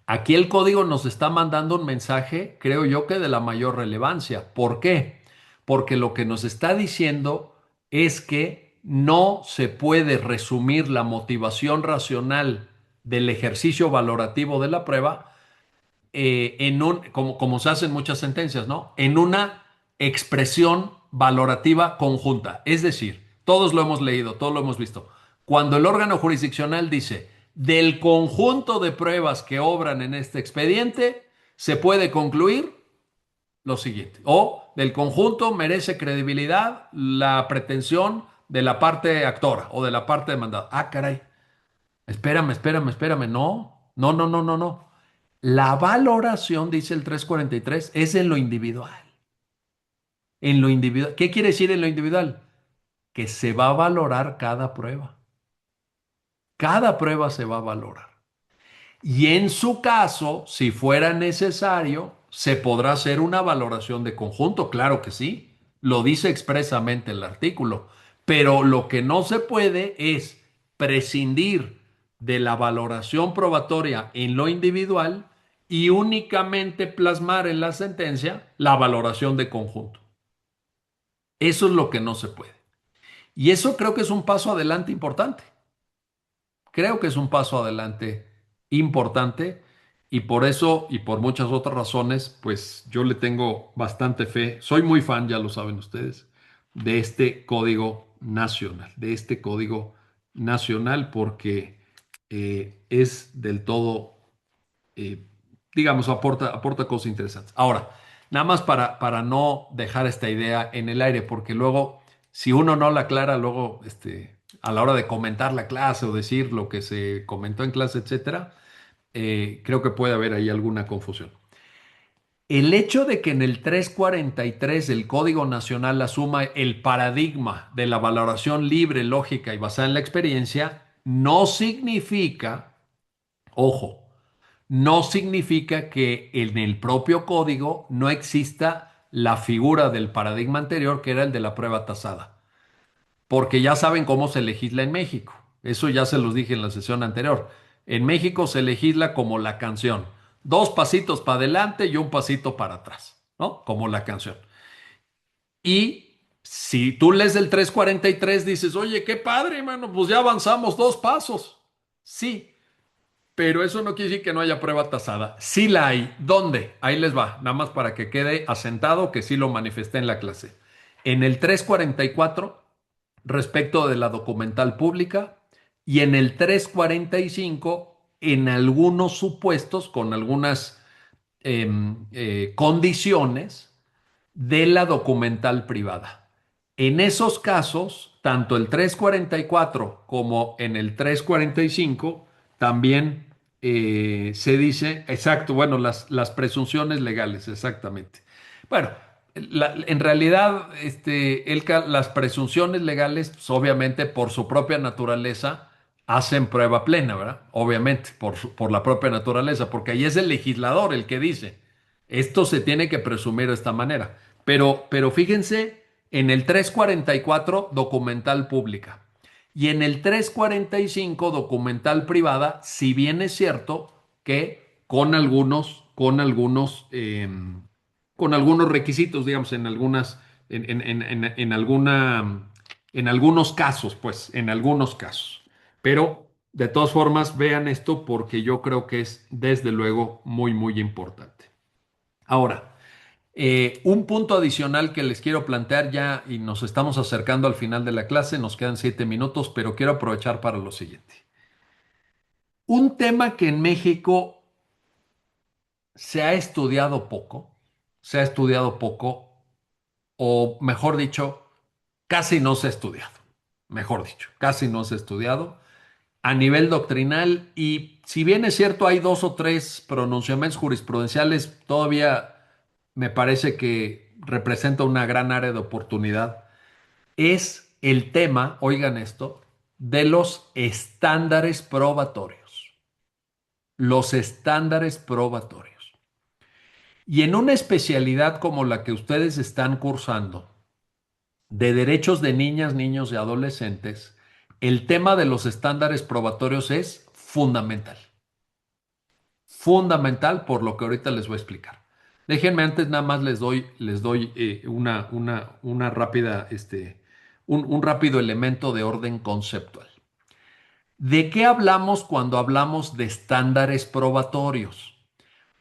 aquí el código nos está mandando un mensaje, creo yo que de la mayor relevancia. ¿Por qué? Porque lo que nos está diciendo es que no se puede resumir la motivación racional del ejercicio valorativo de la prueba, como se hace en muchas sentencias, ¿no? En una expresión valorativa conjunta. Es decir, todos lo hemos leído, todos lo hemos visto. Cuando el órgano jurisdiccional dice, del conjunto de pruebas que obran en este expediente, se puede concluir lo siguiente. O del conjunto merece credibilidad la pretensión de la parte actora o de la parte demandada. Caray. Espérame. No. La valoración, dice el 343, es en lo individual. En lo individual. ¿Qué quiere decir en lo individual? Que se va a valorar cada prueba. Cada prueba se va a valorar. Y en su caso, si fuera necesario, se podrá hacer una valoración de conjunto. Claro que sí. Lo dice expresamente el artículo. Pero lo que no se puede es prescindir de la valoración probatoria en lo individual y únicamente plasmar en la sentencia la valoración de conjunto. Eso es lo que no se puede. Y eso creo que es un paso adelante importante. Creo que es un paso adelante importante y por eso y por muchas otras razones, pues yo le tengo bastante fe. Soy muy fan, ya lo saben ustedes, de este código nacional, porque es del todo, eh, digamos, aporta cosas interesantes. Ahora, nada más para no dejar esta idea en el aire, porque luego, si uno no la aclara, luego, a la hora de comentar la clase o decir lo que se comentó en clase, etcétera, creo que puede haber ahí alguna confusión. El hecho de que en el 343 el Código Nacional asuma el paradigma de la valoración libre, lógica y basada en la experiencia, no significa, ojo, no significa que en el propio código no exista la figura del paradigma anterior, que era el de la prueba tasada, porque ya saben cómo se legisla en México. Eso ya se los dije en la sesión anterior. En México se legisla como la canción, dos pasitos para adelante y un pasito para atrás, ¿no? Como la canción. Y si tú lees el 343, dices, oye, qué padre, hermano, pues ya avanzamos dos pasos. Sí, pero eso no quiere decir que no haya prueba tasada. Sí la hay. ¿Dónde? Ahí les va, nada más para que quede asentado que sí lo manifesté en la clase. En el 344, respecto de la documental pública, y en el 345, en algunos supuestos, con algunas condiciones de la documental privada. En esos casos, tanto el 344 como en el 345, también se dice, exacto, bueno, las presunciones legales, exactamente. Bueno, en realidad, las presunciones legales, pues, obviamente, por su propia naturaleza, hacen prueba plena, ¿verdad? Obviamente, por la propia naturaleza, porque ahí es el legislador el que dice, esto se tiene que presumir de esta manera. Pero fíjense, en el 344 documental pública y en el 345 documental privada, si bien es cierto que con algunos requisitos, digamos, en algunos casos, pues, en algunos casos. Pero de todas formas, vean esto porque yo creo que es desde luego muy, muy importante. Ahora, un punto adicional que les quiero plantear ya y nos estamos acercando al final de la clase, nos quedan 7 minutos, pero quiero aprovechar para lo siguiente. Un tema que en México se ha estudiado poco, o mejor dicho, casi no se ha estudiado, mejor dicho, casi no se ha estudiado a nivel doctrinal y si bien es cierto hay dos o tres pronunciamientos jurisprudenciales, todavía me parece que representa una gran área de oportunidad, es el tema, oigan esto, de los estándares probatorios. Los estándares probatorios. Y en una especialidad como la que ustedes están cursando, de derechos de niñas, niños y adolescentes, el tema de los estándares probatorios es fundamental. Fundamental por lo que ahorita les voy a explicar. Déjenme antes nada más les doy una rápida, un rápido elemento de orden conceptual. ¿De qué hablamos cuando hablamos de estándares probatorios?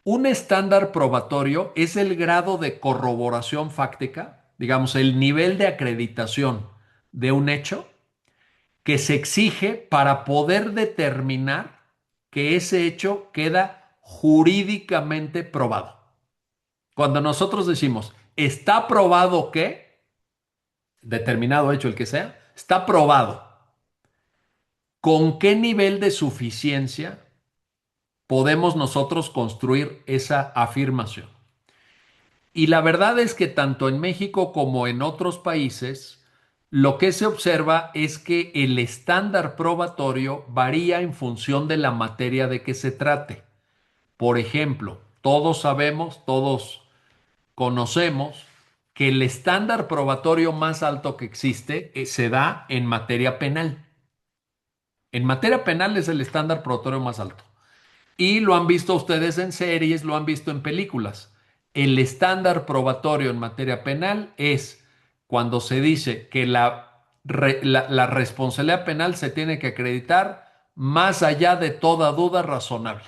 Un estándar probatorio es el grado de corroboración fáctica, digamos, el nivel de acreditación de un hecho que se exige para poder determinar que ese hecho queda jurídicamente probado. Cuando nosotros decimos, está probado que, determinado hecho el que sea, está probado. ¿Con qué nivel de suficiencia podemos nosotros construir esa afirmación? Y la verdad es que tanto en México como en otros países, lo que se observa es que el estándar probatorio varía en función de la materia de que se trate. Por ejemplo, todos sabemos, todos conocemos que el estándar probatorio más alto que existe se da en materia penal. En materia penal es el estándar probatorio más alto. Y lo han visto ustedes en series, lo han visto en películas. El estándar probatorio en materia penal es cuando se dice que la responsabilidad penal se tiene que acreditar más allá de toda duda razonable.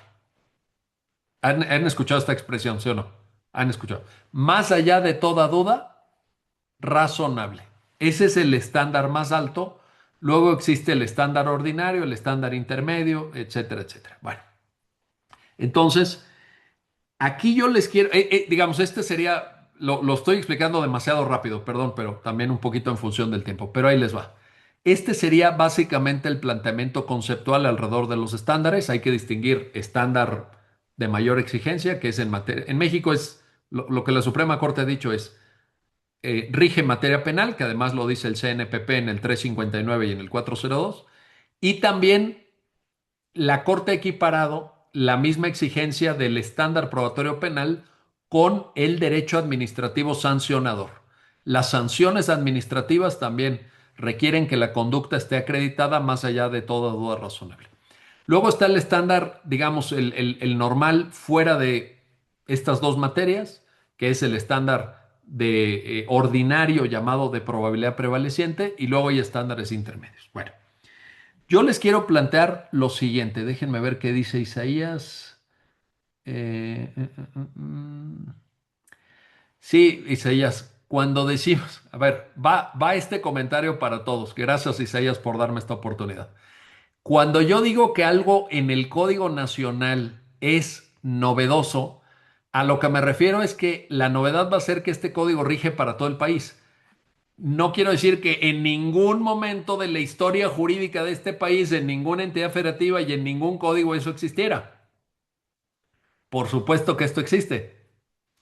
¿Han escuchado esta expresión, sí o no? Han escuchado. Más allá de toda duda razonable. Ese es el estándar más alto. Luego existe el estándar ordinario, el estándar intermedio, etcétera, etcétera. Bueno, entonces, aquí yo les quiero, digamos, este sería, lo estoy explicando demasiado rápido, perdón, pero también un poquito en función del tiempo, pero ahí les va. Este sería básicamente el planteamiento conceptual alrededor de los estándares. Hay que distinguir estándar de mayor exigencia, que es en materia. En México es lo que la Suprema Corte ha dicho es rige en materia penal, que además lo dice el CNPP en el 359 y en el 402, y también la Corte ha equiparado la misma exigencia del estándar probatorio penal con el derecho administrativo sancionador. Las sanciones administrativas también requieren que la conducta esté acreditada más allá de toda duda razonable. Luego está el estándar, digamos, el normal fuera de estas dos materias, que es el estándar de ordinario llamado de probabilidad prevaleciente, y luego hay estándares intermedios. Bueno, yo les quiero plantear lo siguiente. Déjenme ver qué dice Isaías. Eh, eh, eh, mm. Sí, Isaías, cuando decimos, a ver, va este comentario para todos. Gracias, Isaías, por darme esta oportunidad. Cuando yo digo que algo en el Código Nacional es novedoso, a lo que me refiero es que la novedad va a ser que este código rige para todo el país. No quiero decir que en ningún momento de la historia jurídica de este país, en ninguna entidad federativa y en ningún código eso existiera. Por supuesto que esto existe.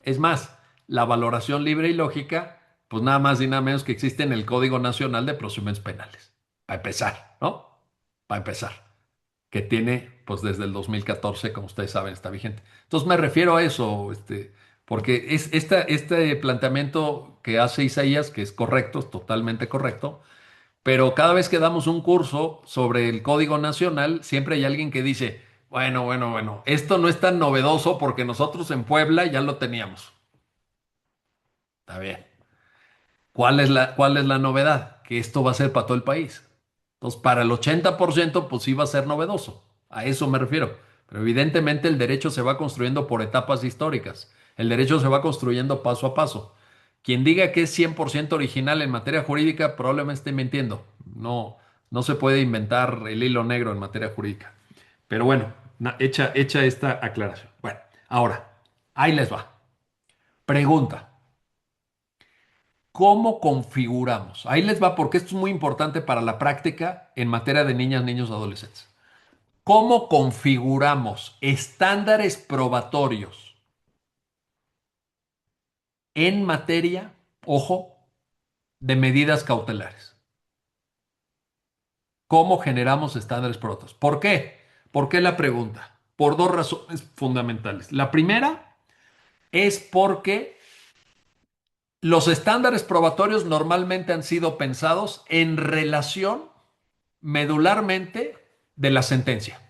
Es más, la valoración libre y lógica, pues nada más y nada menos que existe en el Código Nacional de Procedimientos Penales. Para empezar, ¿no? Para empezar. Que tiene, pues desde el 2014, como ustedes saben, está vigente. Entonces me refiero a eso, porque es este planteamiento que hace Isaías, que es correcto, es totalmente correcto, pero cada vez que damos un curso sobre el Código Nacional, siempre hay alguien que dice, bueno, esto no es tan novedoso porque nosotros en Puebla ya lo teníamos. Está bien. ¿Cuál es la novedad? Que esto va a ser para todo el país. Entonces, para el 80%, pues sí va a ser novedoso. A eso me refiero. Pero evidentemente el derecho se va construyendo por etapas históricas. El derecho se va construyendo paso a paso. Quien diga que es 100% original en materia jurídica probablemente esté mintiendo. No, no se puede inventar el hilo negro en materia jurídica. Pero bueno, hecha esta aclaración. Bueno, ahora, ahí les va. Pregunta. ¿Cómo configuramos? Ahí les va porque esto es muy importante para la práctica en materia de niñas, niños, adolescentes. ¿Cómo configuramos estándares probatorios en materia, ojo, de medidas cautelares? ¿Cómo generamos estándares probatorios? ¿Por qué? ¿Por qué la pregunta? Por dos razones fundamentales. La primera es porque los estándares probatorios normalmente han sido pensados en relación medularmente de la sentencia.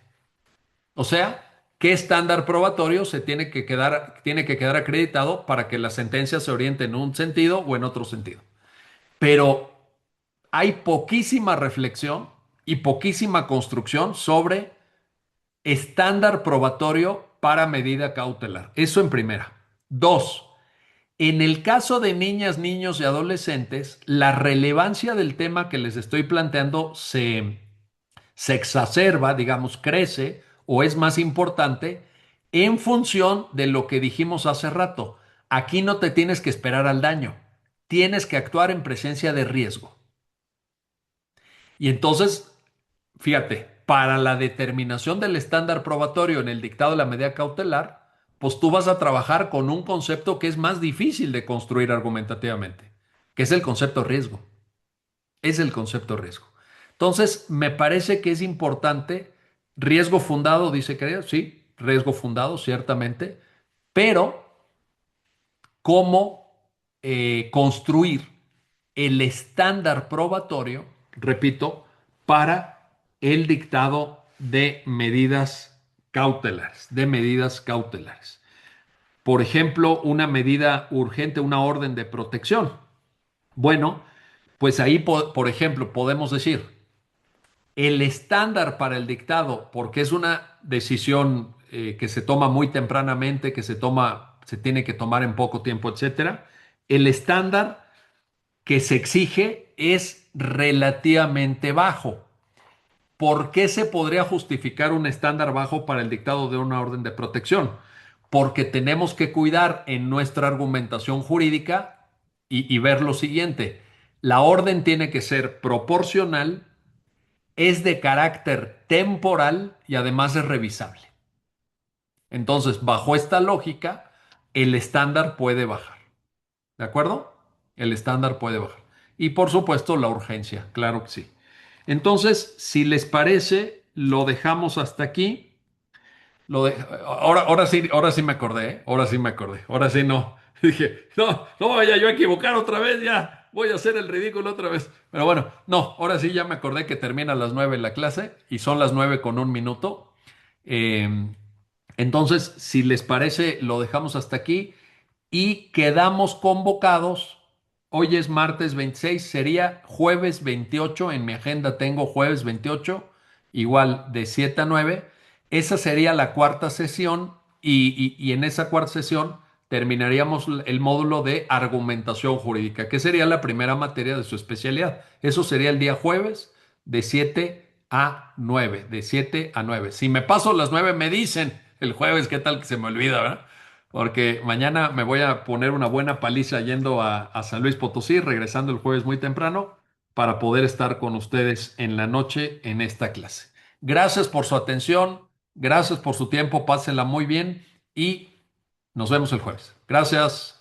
O sea, ¿qué estándar probatorio se tiene que quedar acreditado para que la sentencia se oriente en un sentido o en otro sentido? Pero hay poquísima reflexión y poquísima construcción sobre estándar probatorio para medida cautelar. Eso en primera. Dos, en el caso de niñas, niños y adolescentes, la relevancia del tema que les estoy planteando se exacerba, digamos, crece o es más importante en función de lo que dijimos hace rato. Aquí no te tienes que esperar al daño, tienes que actuar en presencia de riesgo. Y entonces, fíjate, para la determinación del estándar probatorio en el dictado de la medida cautelar, pues tú vas a trabajar con un concepto que es más difícil de construir argumentativamente, que es el concepto riesgo. Es el concepto riesgo. Entonces, me parece que es importante, riesgo fundado, dice Creo, sí, riesgo fundado, ciertamente, pero cómo construir el estándar probatorio, repito, para el dictado de medidas cautelares, Por ejemplo, una medida urgente, una orden de protección. Bueno, pues ahí, por ejemplo, podemos decir, el estándar para el dictado, porque es una decisión que se toma muy tempranamente, se tiene que tomar en poco tiempo, etcétera. El estándar que se exige es relativamente bajo. ¿Por qué se podría justificar un estándar bajo para el dictado de una orden de protección? Porque tenemos que cuidar en nuestra argumentación jurídica y ver lo siguiente. La orden tiene que ser proporcional, es de carácter temporal y además es revisable. Entonces, bajo esta lógica, el estándar puede bajar. ¿De acuerdo? El estándar puede bajar. Y por supuesto, la urgencia, claro que sí. Entonces, si les parece, lo dejamos hasta aquí. Ahora sí me acordé, ¿eh? Ahora sí me acordé. Ahora sí no. Dije, no, no me vaya yo a equivocar otra vez, ya. Voy a hacer el ridículo otra vez. Pero bueno, no, ahora sí ya me acordé que termina a las 9 la clase y son las 9 con un minuto. Eh, entonces, si les parece, lo dejamos hasta aquí y quedamos convocados. Hoy es martes 26, sería jueves 28. En mi agenda tengo jueves 28, igual de 7 a 9. Esa sería la cuarta sesión y en esa cuarta sesión terminaríamos el módulo de argumentación jurídica, que sería la primera materia de su especialidad. Eso sería el día jueves de 7 a 9, de 7 a 9. Si me paso las 9 me dicen el jueves, ¿qué tal que se me olvida, verdad? Porque mañana me voy a poner una buena paliza yendo a San Luis Potosí, regresando el jueves muy temprano, para poder estar con ustedes en la noche en esta clase. Gracias por su atención, gracias por su tiempo, pásenla muy bien y nos vemos el jueves. Gracias.